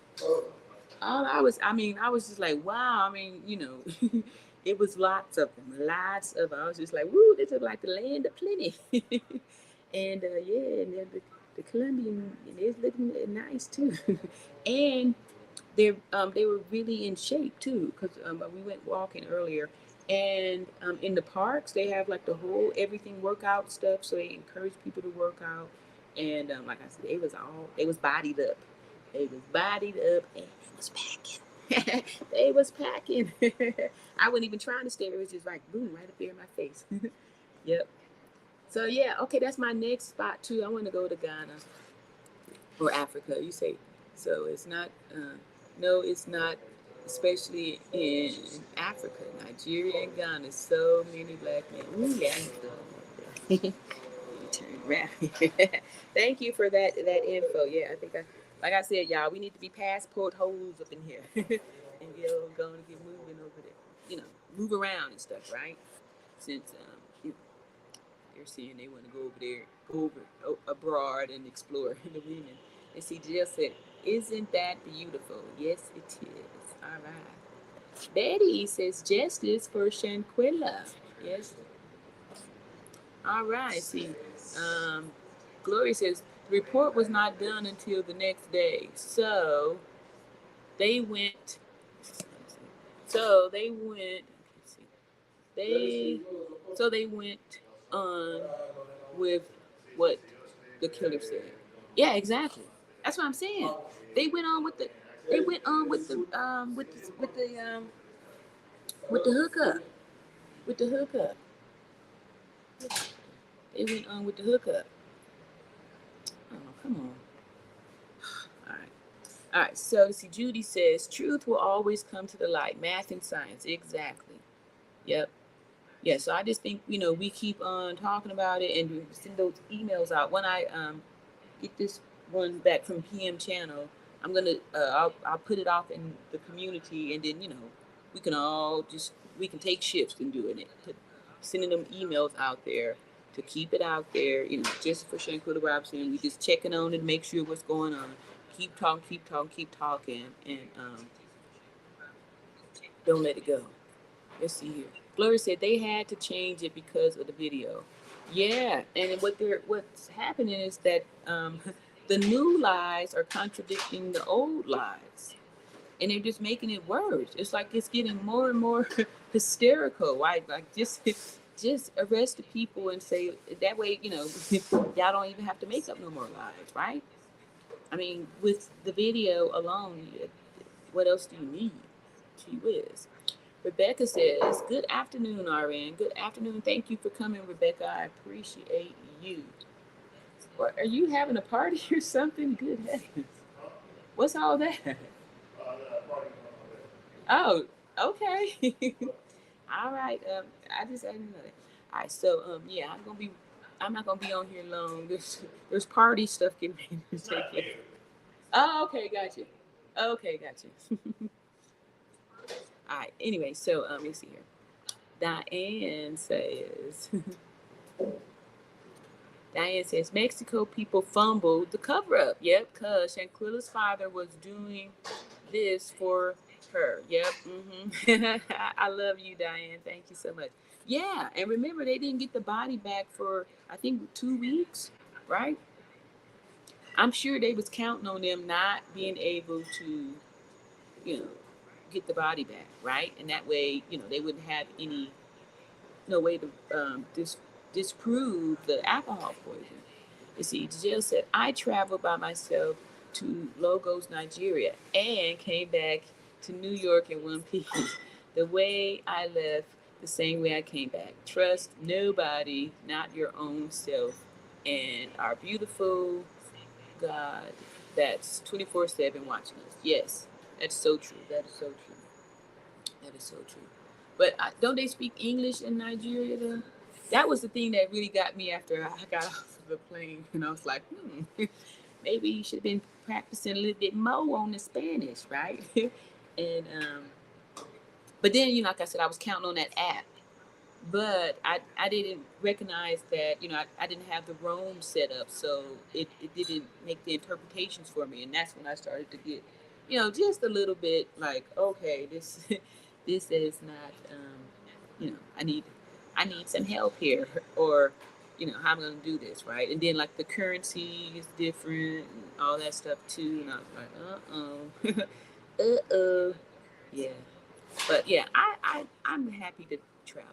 I was just like, wow. It was lots of them. I was just like, woo, this is like the land of plenty. And yeah, and then the Colombian is looking nice too. And they were really in shape too, because we went walking earlier, and in the parks they have like the whole everything workout stuff, so they encourage people to work out. And like I said, they was bodied up, and they was packing. They was packing. I wasn't even trying to stare, it was just like boom, right up there in my face. Yep. So yeah, okay, that's my next spot too. I want to go to Ghana or Africa. You say so? It's not. No, it's not, especially in Africa, Nigeria, and Ghana. So many black men. Ooh, yeah. Turn around. Thank you for that info. Yeah, I think like I said, y'all, we need to be passport holders up in here, and going to get moving over there. Move around and stuff, right? Since they're saying they want to go over abroad and explore the women. And see, Jill said, isn't that beautiful? Yes, it is. All right. Betty says, justice for Shanquella. Yes. All right. See, Gloria says, the report was not done until the next day. So they went, they went on with what the killer said. Yeah, exactly. That's what I'm saying. They went on with the hookup. With the hookup. They went on with the hookup. Oh, come on. All right. All right. So see, Judy says, truth will always come to the light. Math and science. Exactly. Yep. Yeah. So I just think, we keep on talking about it and send those emails out. When I get this one back from PM channel, I'm gonna I'll put it off in the community, and then we can take shifts in doing it, sending them emails out there to keep it out there, just for Shanquella Robinson. We just checking on it, make sure what's going on. Keep talking, and don't let it go. Let's see here. Gloria said they had to change it because of the video. Yeah, and what's happening is that the new lies are contradicting the old lies, and they're just making it worse. It's like it's getting more and more hysterical. Right? Like just arrest the people and say that way. Y'all don't even have to make up no more lies, right? I mean, with the video alone, what else do you need? Gee whiz. Rebecca says, good afternoon, RN. Good afternoon. Thank you for coming, Rebecca. I appreciate you. What, are you having a party or something? Good heavens. What's all that? Oh, okay. All right. I didn't know that. All right. So, yeah, I'm not gonna be on here long. There's party stuff getting ready to take place. Oh, okay. Gotcha. Okay, gotcha. All right. Anyway, so let's see here. Diane says Mexico people fumbled the cover up. Yep, because Shanquella's father was doing this for her. Yep. I love you, Diane. Thank you so much. Yeah, and remember they didn't get the body back for I think 2 weeks, right? I'm sure they was counting on them not being able to, you know, get the body back, right? And that way, they wouldn't have any no way to disprove the alcohol poison. You see, Jill said, I traveled by myself to Lagos, Nigeria, and came back to New York in one piece. The way I left, the same way I came back. Trust nobody, not your own self, and our beautiful God that's 24/7 watching us. Yes, that's so true. That is so true. That is so true. But don't they speak English in Nigeria though? That was the thing that really got me after I got off of the plane, and I was like, maybe you should have been practicing a little bit more on the Spanish, right? and but then, like I said, I was counting on that app, but I didn't recognize that, I didn't have the Rome set up, so it didn't make the interpretations for me, and that's when I started to get, just a little bit like, okay, this this is not, I need some help here, or how I'm gonna do this, right? And then like the currency is different and all that stuff too, and I was like, uh-oh, yeah. But yeah, I'm happy to travel.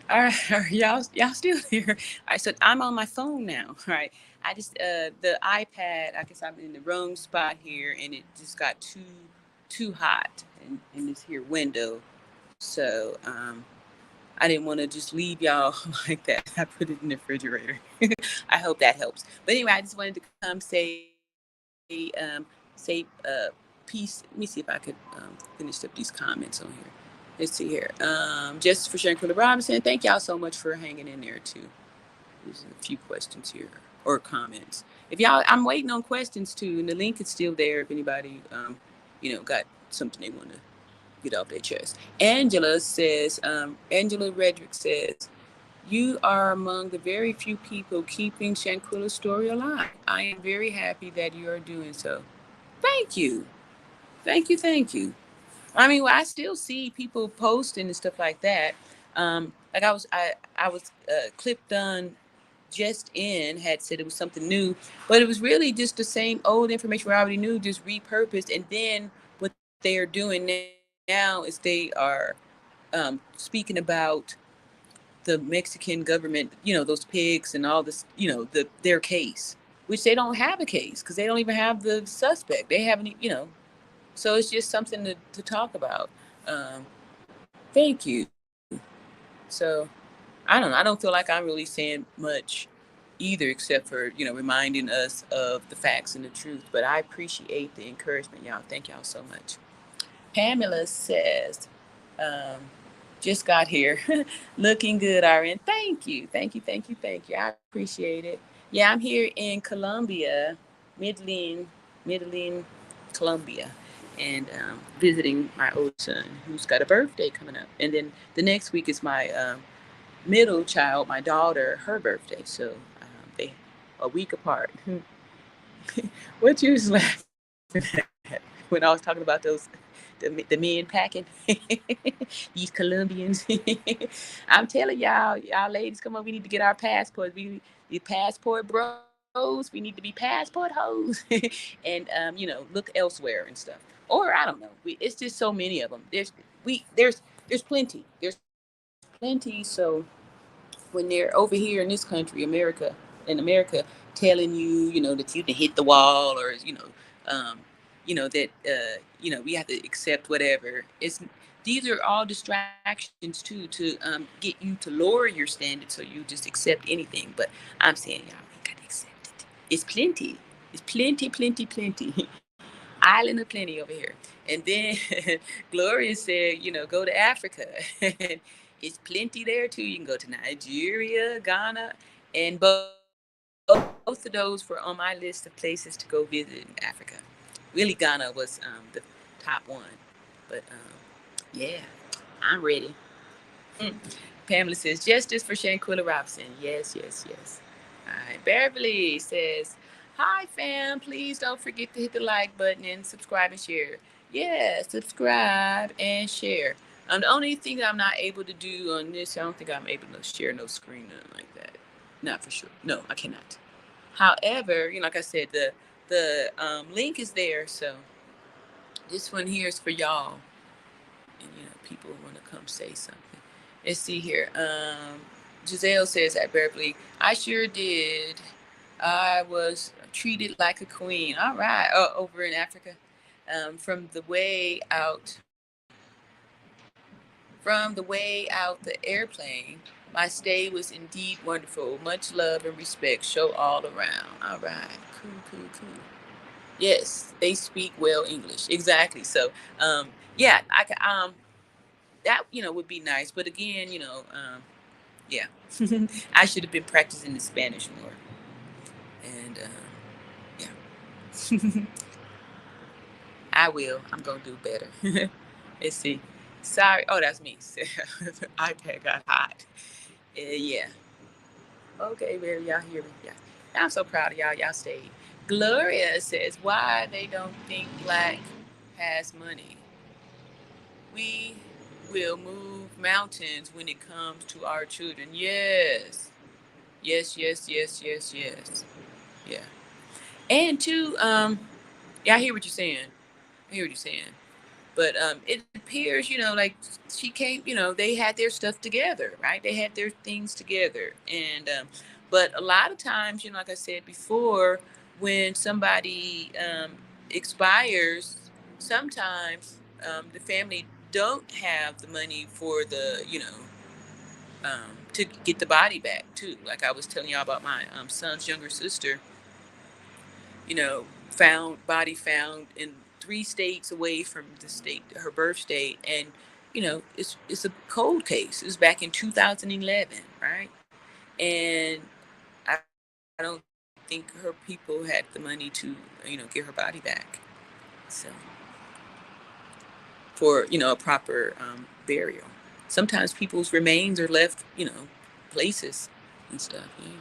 All right, y'all still here? All right, so I'm on my phone now. All right, I just the iPad. I guess I'm in the wrong spot here, and it just got too hot in this here window. So I didn't want to just leave y'all like that. I put it in the refrigerator. I hope that helps. But anyway, I just wanted to come say peace. Let me see if I could finish up these comments on here. Let's see here. Just for Shanquella Robinson, thank y'all so much for hanging in there too. There's a few questions here or comments. If y'all, I'm waiting on questions too, and the link is still there. If anybody, got something they want to get off their chest. Angela Redrick says, you are among the very few people keeping Shanquella's story alive. I am very happy that you are doing so. Thank you. Thank you. Thank you. I mean, well, I still see people posting and stuff like that. Like I was clipped on just in had said it was something new, but it was really just the same old information we already knew, just repurposed. And then what they are doing now is they are speaking about the Mexican government, those pigs and all this, their case, which they don't have a case because they don't even have the suspect. They haven't, so it's just something to talk about. Um, Thank you. So I don't know. I don't feel like I'm really saying much either, except for, reminding us of the facts and the truth. But I appreciate the encouragement, y'all. Thank y'all so much. Pamela says, um, just got here. Looking good, RN. Thank you. Thank you. Thank you. Thank you. I appreciate it. Yeah, I'm here in Colombia, Medellin, Colombia, and visiting my oldest son who's got a birthday coming up. And then the next week is my middle child, my daughter, her birthday. So they a week apart. What you was laughing at when I was talking about those the men packing these Colombians. I'm telling y'all ladies, come on, we need to get our passports. We need passport bros. We need to be passport hoes, and look elsewhere and stuff. Or I don't know. It's just so many of them. There's plenty. There's plenty. So when they're over here in this country, America, telling you, that you can hit the wall, or um, that we have to accept whatever. These are all distractions too to get you to lower your standards so you just accept anything. But I'm saying y'all ain't got to accept it. It's plenty. It's plenty. Island of plenty over here. And then Gloria said, go to Africa. It's plenty there too. You can go to Nigeria, Ghana, and both of those were on my list of places to go visit in Africa. Really, Ghana was the top one. But yeah, I'm ready. Mm. Pamela says, justice for Shanquella Robinson. Yes. All right. Beverly says, hi, fam. Please don't forget to hit the like button and subscribe and share. Yeah, subscribe and share. The only thing that I'm not able to do on this, I don't think I'm able to share no screen, nothing like that. Not for sure. No, I cannot. However, like I said, the link is there. So this one here is for y'all. And people want to come say something. Let's see here. Giselle says at Beverly, I sure did. I was treated like a queen. All right. Oh, over in Africa. From the way out the airplane, my stay was indeed wonderful. Much love and respect show all around. All right. Cool. Yes, they speak well English. Exactly. So yeah, that would be nice. But again, yeah, I should have been practicing the Spanish more. And yeah, I will. I'm gonna do better. Let's see. Sorry. Oh, that's me. iPad got hot. Yeah. Okay, Mary, y'all hear me? Yeah. I'm so proud of y'all. Y'all stayed. Gloria says, why they don't think black has money. We will move mountains when it comes to our children. Yes. Yes. Yeah. And two, yeah, I hear what you're saying. But it appears, like she came, they had their stuff together, right? They had their things together. And, but a lot of times, like I said before, when somebody expires, sometimes the family don't have the money for the, to get the body back too. Like I was telling y'all about my son's younger sister, found body found in 3 states away from the state, her birth state, and it's a cold case. It was back in 2011, right? And I, I don't think her people had the money to get her body back, so for a proper burial. Sometimes people's remains are left, places and stuff. Yeah.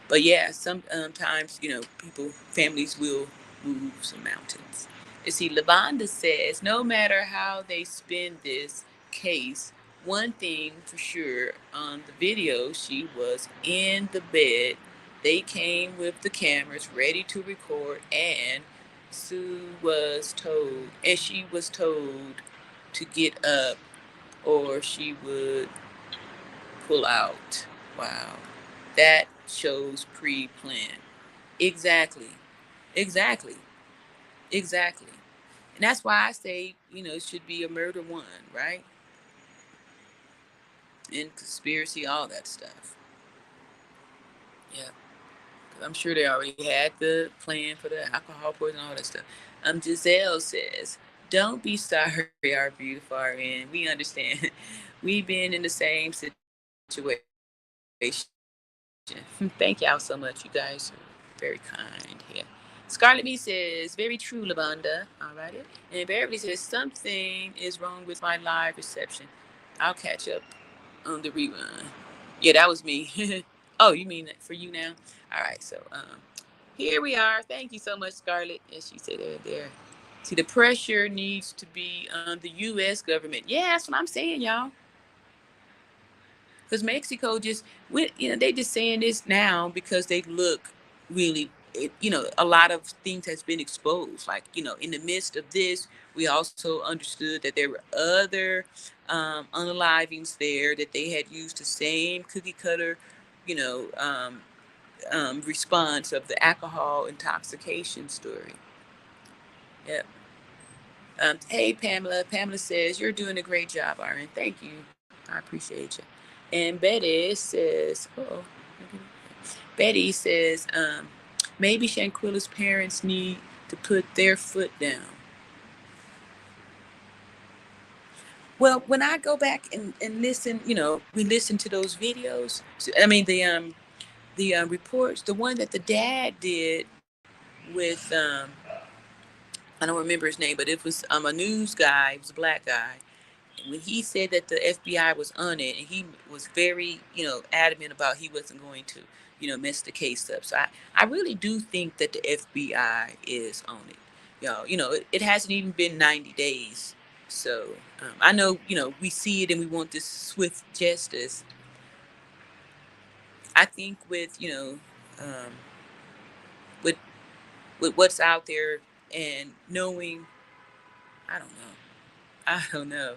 But yeah, sometimes people, families will move some mountains. You see, Lavonda says no matter how they spin this case, one thing for sure, on the video she was in the bed. They came with the cameras ready to record, and she was told to get up or she would pull out. Wow. That shows pre-plan. Exactly. Exactly. Exactly. And that's why I say, it should be a murder one, right? And conspiracy, all that stuff. Yeah. 'Cause I'm sure they already had the plan for the alcohol poison, all that stuff. Giselle says, don't be sorry, our beautiful RN. We understand. We've been in the same situation. Thank y'all so much. You guys are very kind here. Scarlett B says, very true, Lavonda. All righty. And Beverly says, something is wrong with my live reception. I'll catch up on the rerun. Yeah, that was me. Oh, you mean for you now? All right. So here we are. Thank you so much, Scarlett. As she said there. See, the pressure needs to be on the U.S. government. Yeah, that's what I'm saying, y'all. Because Mexico just went, they just saying this now because they look really, a lot of things has been exposed. Like, in the midst of this, we also understood that there were other unalivings there, that they had used the same cookie cutter, you know, um, response of the alcohol intoxication story. Yep. Hey, Pamela. Pamela says, you're doing a great job, Aaron. Thank you. I appreciate you. And Betty says, maybe Shanquella's parents need to put their foot down. Well, when I go back and listen, we listen to those videos. I mean, the reports, the one that the dad did with, I don't remember his name, but it was a news guy. It was a black guy. When he said that the FBI was on it, and he was very, adamant about he wasn't going to, mess the case up. So I really do think that the FBI is on it. It hasn't even been 90 days. So I know, we see it and we want this swift justice. I think um, with what's out there and knowing, I don't know. I don't know.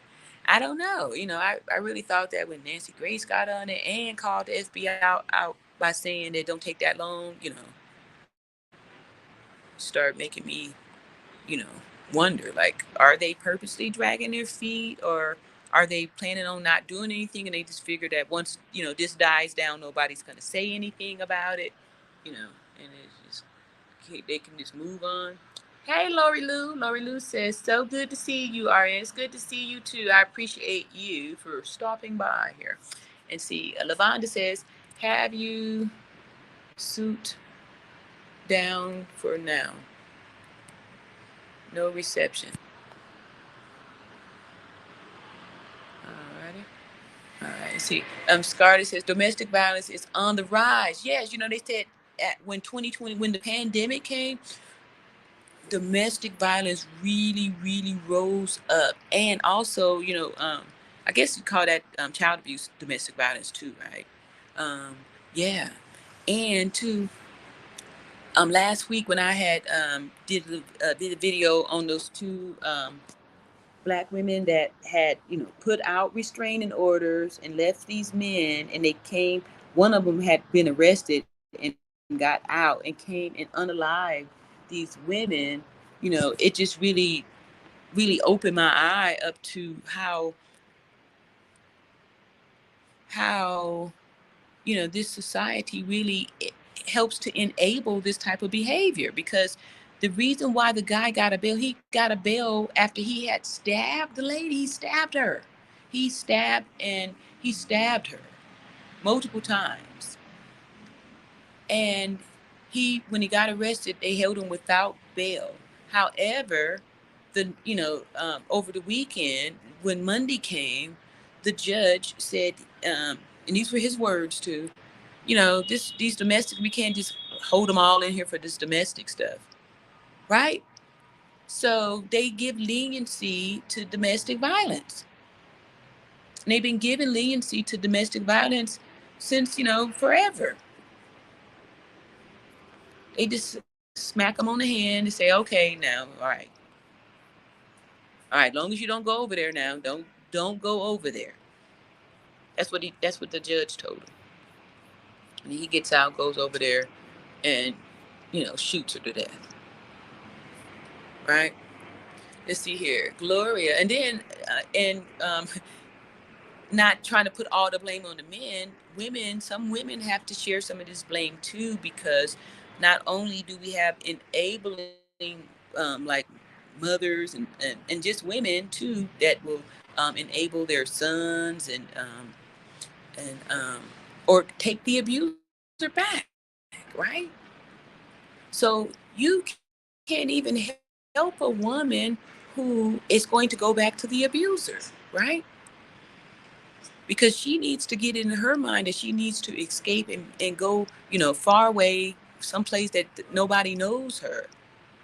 I don't know. I really thought that when Nancy Grace got on it and called the FBI out by saying that don't take that long, start making me, you know, wonder, like, are they purposely dragging their feet, or are they planning on not doing anything and they just figure that once, this dies down, nobody's going to say anything about it, and it's just, they can just move on. Hey, Lori Lou. Lori Lou says, so good to see you, RN. It's good to see you, too. I appreciate you for stopping by here. And see, Lavonda says, have you suit down for now? No reception. Alrighty. All right. See, Scarlett says, domestic violence is on the rise. Yes, they said when 2020, when the pandemic came, domestic violence really, really rose up. And also, I guess you call that child abuse domestic violence too, right? Yeah. And too, last week when I had did a video on those two black women that had, put out restraining orders and left these men, and they came. One of them had been arrested and got out and came and unalived these women. It just really, really opened my eye up to how this society really helps to enable this type of behavior, because the reason why the guy got a bail, he got a bail after he had stabbed the lady. He stabbed her. He stabbed her multiple times. And when he got arrested, they held him without bail. However, over the weekend, when Monday came, the judge said, and these were his words too, these domestic, we can't just hold them all in here for this domestic stuff, right? So they give leniency to domestic violence. And they've been giving leniency to domestic violence since, forever. They just smack them on the hand and say, okay, now, all right, long as you don't go over there now, don't go over there. That's what the judge told him. And he gets out, goes over there, and shoots her to death. Right? Let's see here, Gloria, and then not trying to put all the blame on the men. Some women have to share some of this blame too, because not only do we have enabling like mothers and just women too that will enable their sons and or take the abuser back, right? So you can't even help a woman who is going to go back to the abuser, right? Because she needs to get in her mind that she needs to escape and go, far away, someplace that nobody knows her,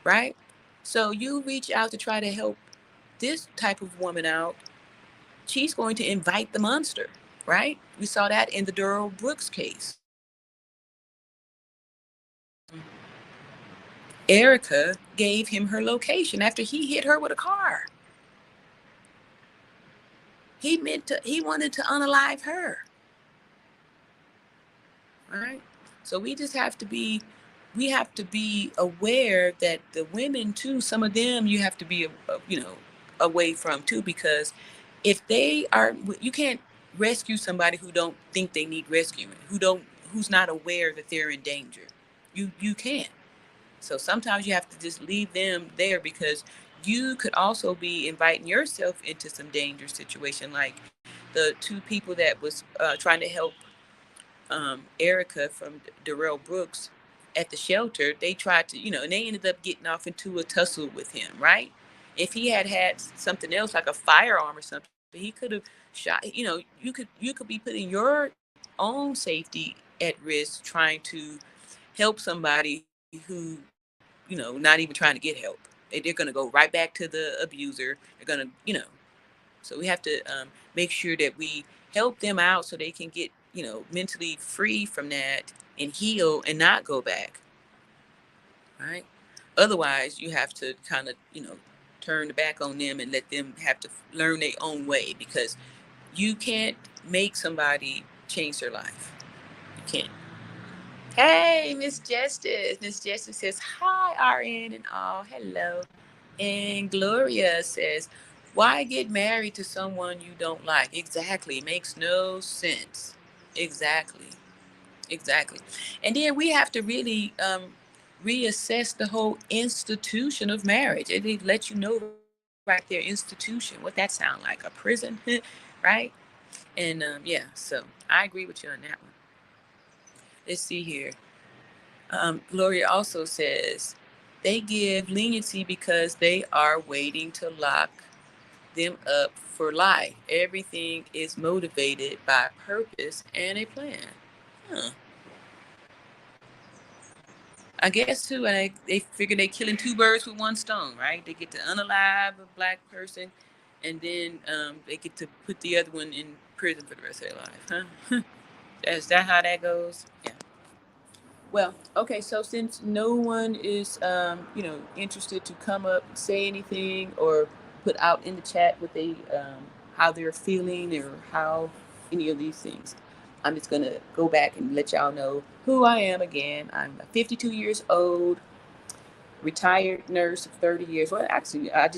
right? So you reach out to try to help this type of woman out. She's going to invite the monster, right? We saw that in the Darrell Brooks case. Erica gave him her location after he hit her with a car. He wanted to unalive her. Right? So we have to be aware that the women too, some of them you have to be, away from too, because if they are, you can't rescue somebody who don't think they need rescuing, who's not aware that they're in danger. You can't. So sometimes you have to just leave them there, because you could also be inviting yourself into some dangerous situation, like the two people that was trying to help Erica from Darrell Brooks at the shelter. They tried to, and they ended up getting off into a tussle with him, right? If he had something else like a firearm or something, he could have shot. You could be putting your own safety at risk trying to help somebody who, not even trying to get help. They're going to go right back to the abuser. They're going to, so we have to make sure that we help them out so they can get, mentally free from that and heal and not go back. Right? Otherwise, you have to kind of, turn the back on them and let them have to learn their own way, because you can't make somebody change their life. You can't. Hey, Miss Justice. Miss Justice says, hi, RN and all. Hello. And Gloria says, why get married to someone you don't like? Exactly. It makes no sense. Exactly. And then we have to really reassess the whole institution of marriage. And they let you know right there, institution, what that sound like, a prison, right? And yeah, so I agree with you on that one. Let's see here. Gloria also says they give leniency because they are waiting to lock them up for life. Everything is motivated by purpose and a plan. Huh. I guess too, and they figure they're killing two birds with one stone, right? They get to unalive a black person, and then they get to put the other one in prison for the rest of their life, huh? Is that how that goes? Yeah. Well, okay. So since no one is, interested to come up and say anything or put out in the chat what they how they're feeling or how any of these things. I'm just gonna go back and let y'all know who I am again. I'm 52 years old, retired nurse of 30 years. Well, actually, I'm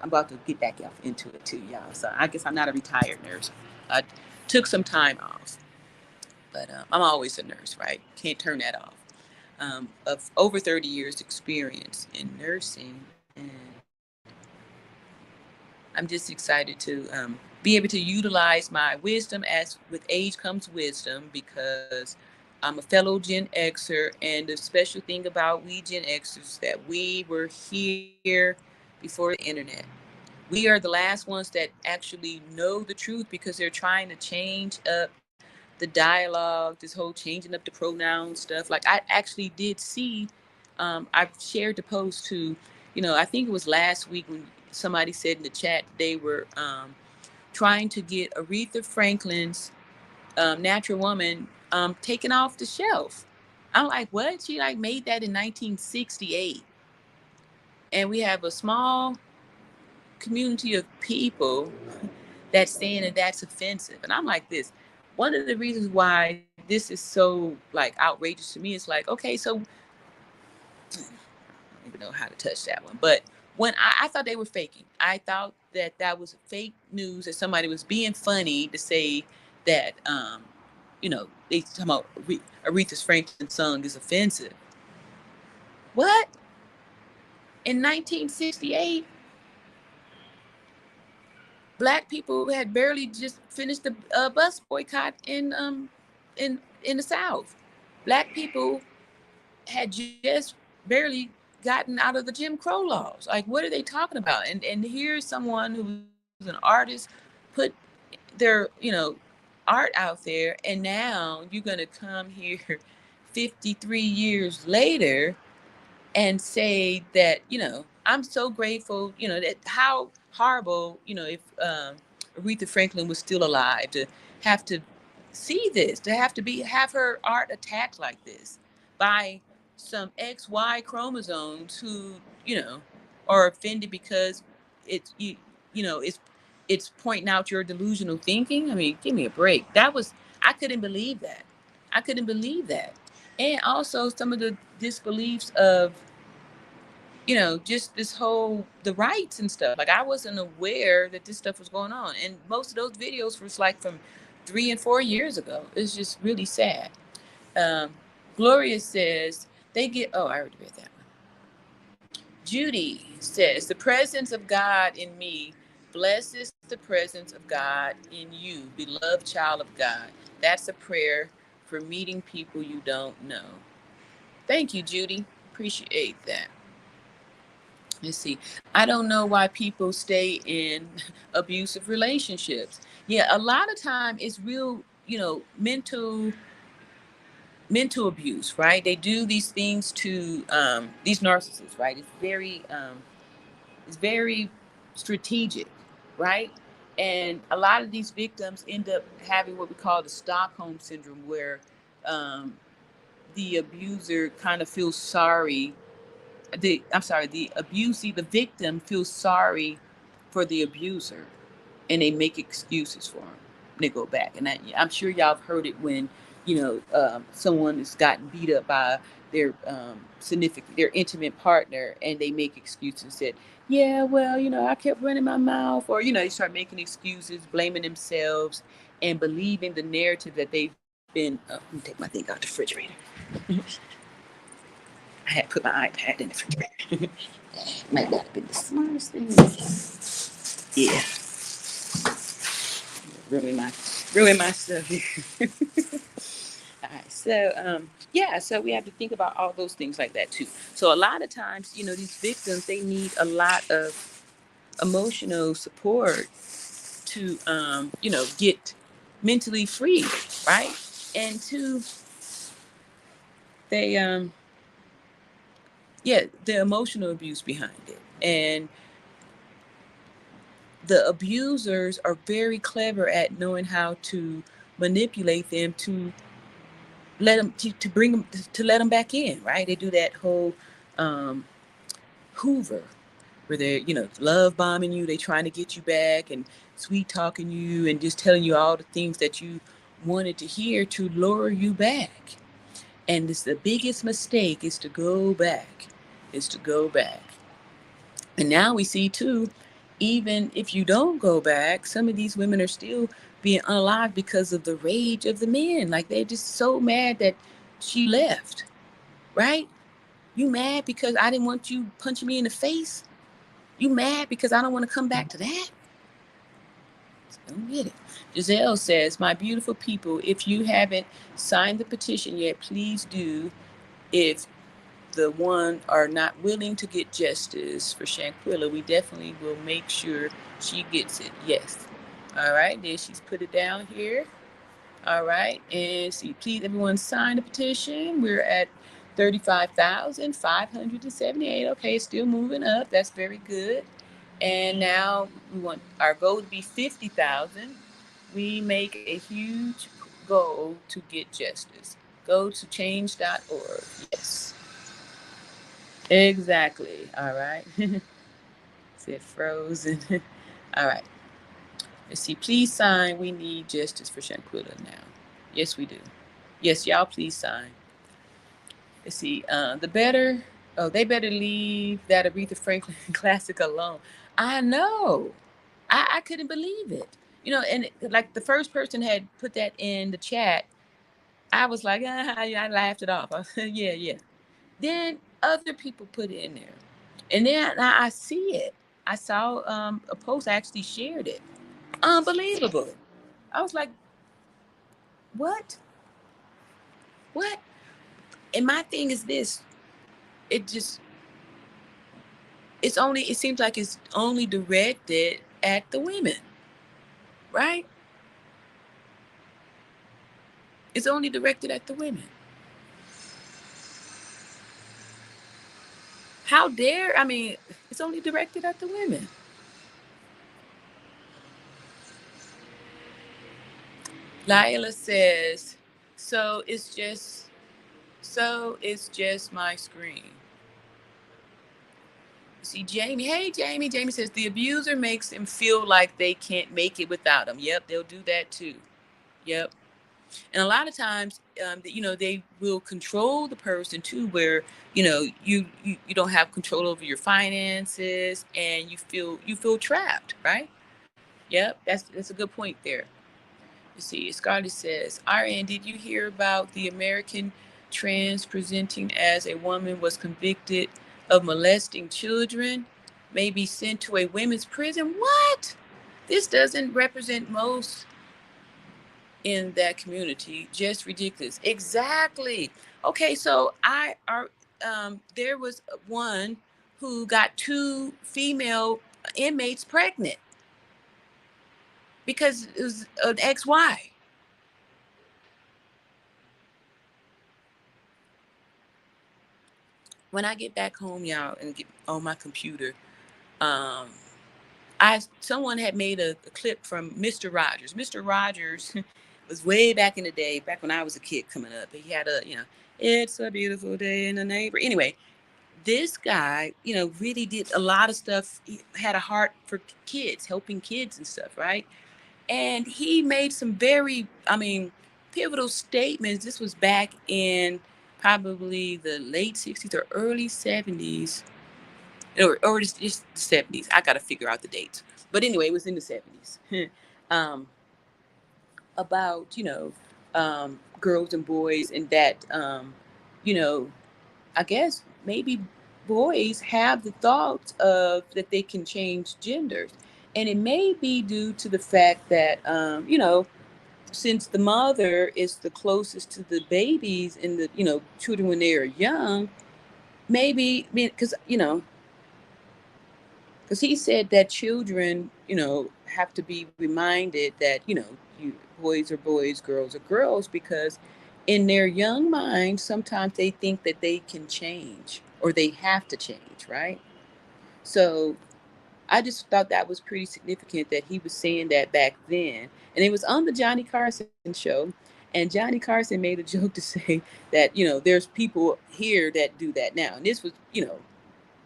about to get back off into it too, y'all. So I guess I'm not a retired nurse. I took some time off, but I'm always a nurse, right? Can't turn that off. Of over 30 years experience in nursing, and I'm just excited to be able to utilize my wisdom. As with age comes wisdom, because I'm a fellow Gen Xer, and the special thing about we Gen Xers that we were here before the internet. We are the last ones that actually know the truth, because they're trying to change up the dialogue, this whole changing up the pronoun stuff. Like, I actually did see, I shared the post to, I think it was last week when somebody said in the chat they were trying to get Aretha Franklin's Natural Woman taken off the shelf. I'm like, what? She like made that in 1968. And we have a small community of people that's saying that that's offensive. And I'm like, this. One of the reasons why this is so like outrageous to me is like, okay, so I don't even know how to touch that one. But when I thought they were faking, I thought that that was fake news, that somebody was being funny to say that, they talking about Aretha Franklin's song is offensive. What? In 1968, Black people had barely just finished the bus boycott in the South. Black people had just barely gotten out of the Jim Crow laws. Like, what are they talking about? And here's someone who's an artist put their art out there, and now you're gonna come here 53 years later and say that, I'm so grateful, that how horrible, if Aretha Franklin was still alive, to have to see this, to have her art attacked like this by some XY chromosomes who, are offended because it's it's pointing out your delusional thinking. I mean, give me a break. I couldn't believe that. I couldn't believe that. And also some of the disbeliefs of, just this whole, the rights and stuff. Like, I wasn't aware that this stuff was going on. And most of those videos was like from 3 and 4 years ago. It's just really sad. Gloria says I already read that one. Judy says, the presence of God in me blesses the presence of God in you, beloved child of God. That's a prayer for meeting people you don't know. Thank you, Judy. Appreciate that. Let's see. I don't know why people stay in abusive relationships. Yeah, a lot of time it's real, mental abuse, right? They do these things to these narcissists, right? It's very strategic, right? And a lot of these victims end up having what we call the Stockholm syndrome, where the abuser kind of feels sorry. The victim feels sorry for the abuser, and they make excuses for him. They go back, and I'm sure y'all have heard it when, someone has gotten beat up by their their intimate partner, and they make excuses. Said, yeah, well, I kept running my mouth, or they start making excuses, blaming themselves, and believing the narrative that they've been. Let me take my thing out the refrigerator. I had put my iPad in the refrigerator. Might not have been the smartest thing. Yeah, ruin my stuff here. All right, so so we have to think about all those things like that too. So a lot of times, these victims, they need a lot of emotional support to get mentally free, right? And two, they the emotional abuse behind it. And the abusers are very clever at knowing how to manipulate them to let them to bring them to let them back in, right? They do that whole Hoover where they're, love bombing you. They trying to get you back and sweet talking you and just telling you all the things that you wanted to hear to lure you back. And it's the biggest mistake is to go back, is to go back. And now we see too, even if you don't go back, some of these women are still being unlocked because of the rage of the men. Like they're just so mad that she left, right? You mad because I didn't want you punching me in the face? You mad because I don't want to come back to that? I don't get it. Giselle says, my beautiful people, if you haven't signed the petition yet, please do. If the one are not willing to get justice for Shanquella, we definitely will make sure she gets it. Yes. All right. Then she's put it down here. All right. And see, please, everyone sign the petition. We're at 35,578. Okay. Still moving up. That's very good. And now we want our goal to be 50,000. We make a huge goal to get justice. Go to change.org. Yes. Exactly. All right. Said frozen. All right. Let's see. Please sign. We need justice for Shanquella now. Yes, we do. Yes, y'all please sign. Let's see. They better leave that Aretha Franklin classic alone. I know. I couldn't believe it. And like the first person had put that in the chat, I was like, I laughed it off. I said, yeah, yeah. Then other people put it in there. And then I see it. I saw a post, I actually shared it. Unbelievable. I was like, what? What? And my thing is this. It just, it seems like it's only directed at the women, right? It's only directed at the women. How dare, it's only directed at the women. Lila says, so it's just my screen. See, Jamie, hey, Jamie. Jamie says, the abuser makes them feel like they can't make it without them. Yep, they'll do that too. Yep. And a lot of times, they will control the person too, where, you don't have control over your finances and you feel trapped, right? Yep, that's a good point there. You see, Scarlett says, RN, did you hear about the American trans presenting as a woman was convicted of molesting children, may be sent to a women's prison? What? This doesn't represent most in that community. Just ridiculous. Exactly. Okay, so there was one who got 2 female inmates pregnant because it was an XY. When I get back home, y'all, and get on my computer, someone had made a clip from Mr. Rogers. Mr. Rogers was way back in the day, back when I was a kid coming up. He had it's a beautiful day in the neighbor. Anyway, this guy, really did a lot of stuff. He had a heart for kids, helping kids and stuff, right? And he made some very, pivotal statements. This was back in probably the late 60s or early 70s, or just the 70s. I got to figure out the dates. But anyway, it was in the 70s. About, girls and boys, and that, you know, I guess maybe boys have the thought of that they can change genders. And it may be due to the fact that, since the mother is the closest to the babies and the, children when they are young, maybe, because, because he said that children, have to be reminded that, boys are boys, girls are girls, because in their young mind, sometimes they think that they can change or they have to change, right? So I just thought that was pretty significant that he was saying that back then. And it was on the Johnny Carson show. And Johnny Carson made a joke to say that, there's people here that do that now. And this was,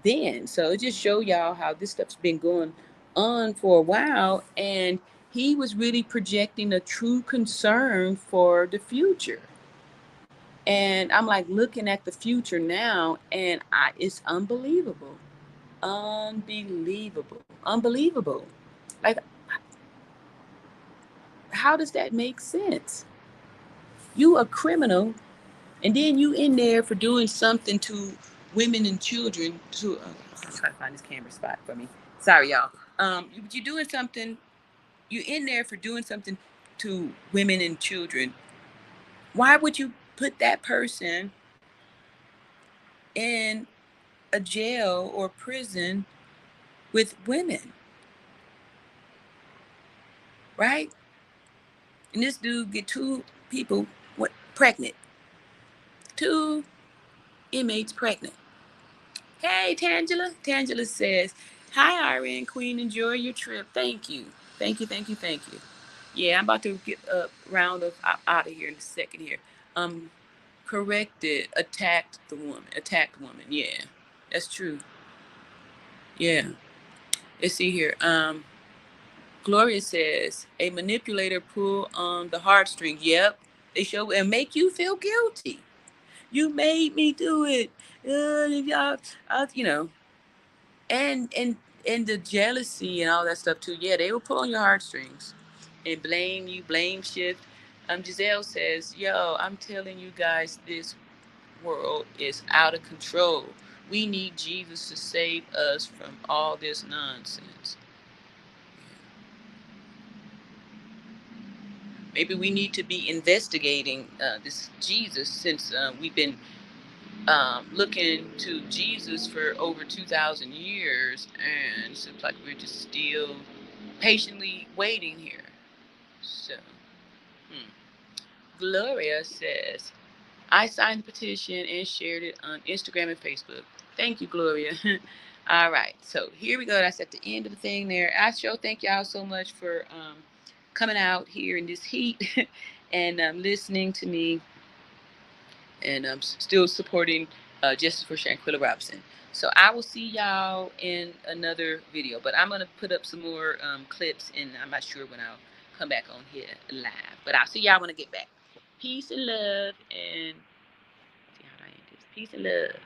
then. So it just show y'all how this stuff's been going on for a while, and he was really projecting a true concern for the future. And I'm like looking at the future now, and it's unbelievable. Unbelievable. Unbelievable. Like, how does that make sense? You a criminal, and then you in there for doing something to women and children. To I'm trying to find this camera spot for me. Sorry, y'all. You doing something. You in there for doing something to women and children. Why would you put that person in a jail or prison with women, right? And this dude get two people pregnant, two inmates pregnant. Hey, Tangela. Tangela says, "Hi, Irene Queen. Enjoy your trip. Thank you, thank you, thank you, thank you." Yeah, I'm about to get a round of out of here in a second here. Corrected, attacked woman. Yeah, that's true. Yeah, let's see here. Gloria says, a manipulator pull on the heartstrings. Yep, they show and make you feel guilty. You made me do it. Y'all, you know, and the jealousy and all that stuff too. Yeah, they will pull on your heartstrings and blame you, blame shift. Giselle says, "Yo, I'm telling you guys, this world is out of control. We need Jesus to save us from all this nonsense. Maybe we need to be investigating this Jesus since we've been looking to Jesus for over 2,000 years, and it seems like we're just still patiently waiting here." So, Gloria says, "I signed the petition and shared it on Instagram and Facebook." Thank you, Gloria. All right, so here we go. That's at the end of the thing there. I sure thank y'all so much for coming out here in this heat and listening to me, and still supporting Justice for Shanquella Robinson. So I will see y'all in another video, but I'm gonna put up some more clips, and I'm not sure when I'll come back on here live, but I'll see y'all when I get back. Peace and love, and see how do I end this? Peace and love.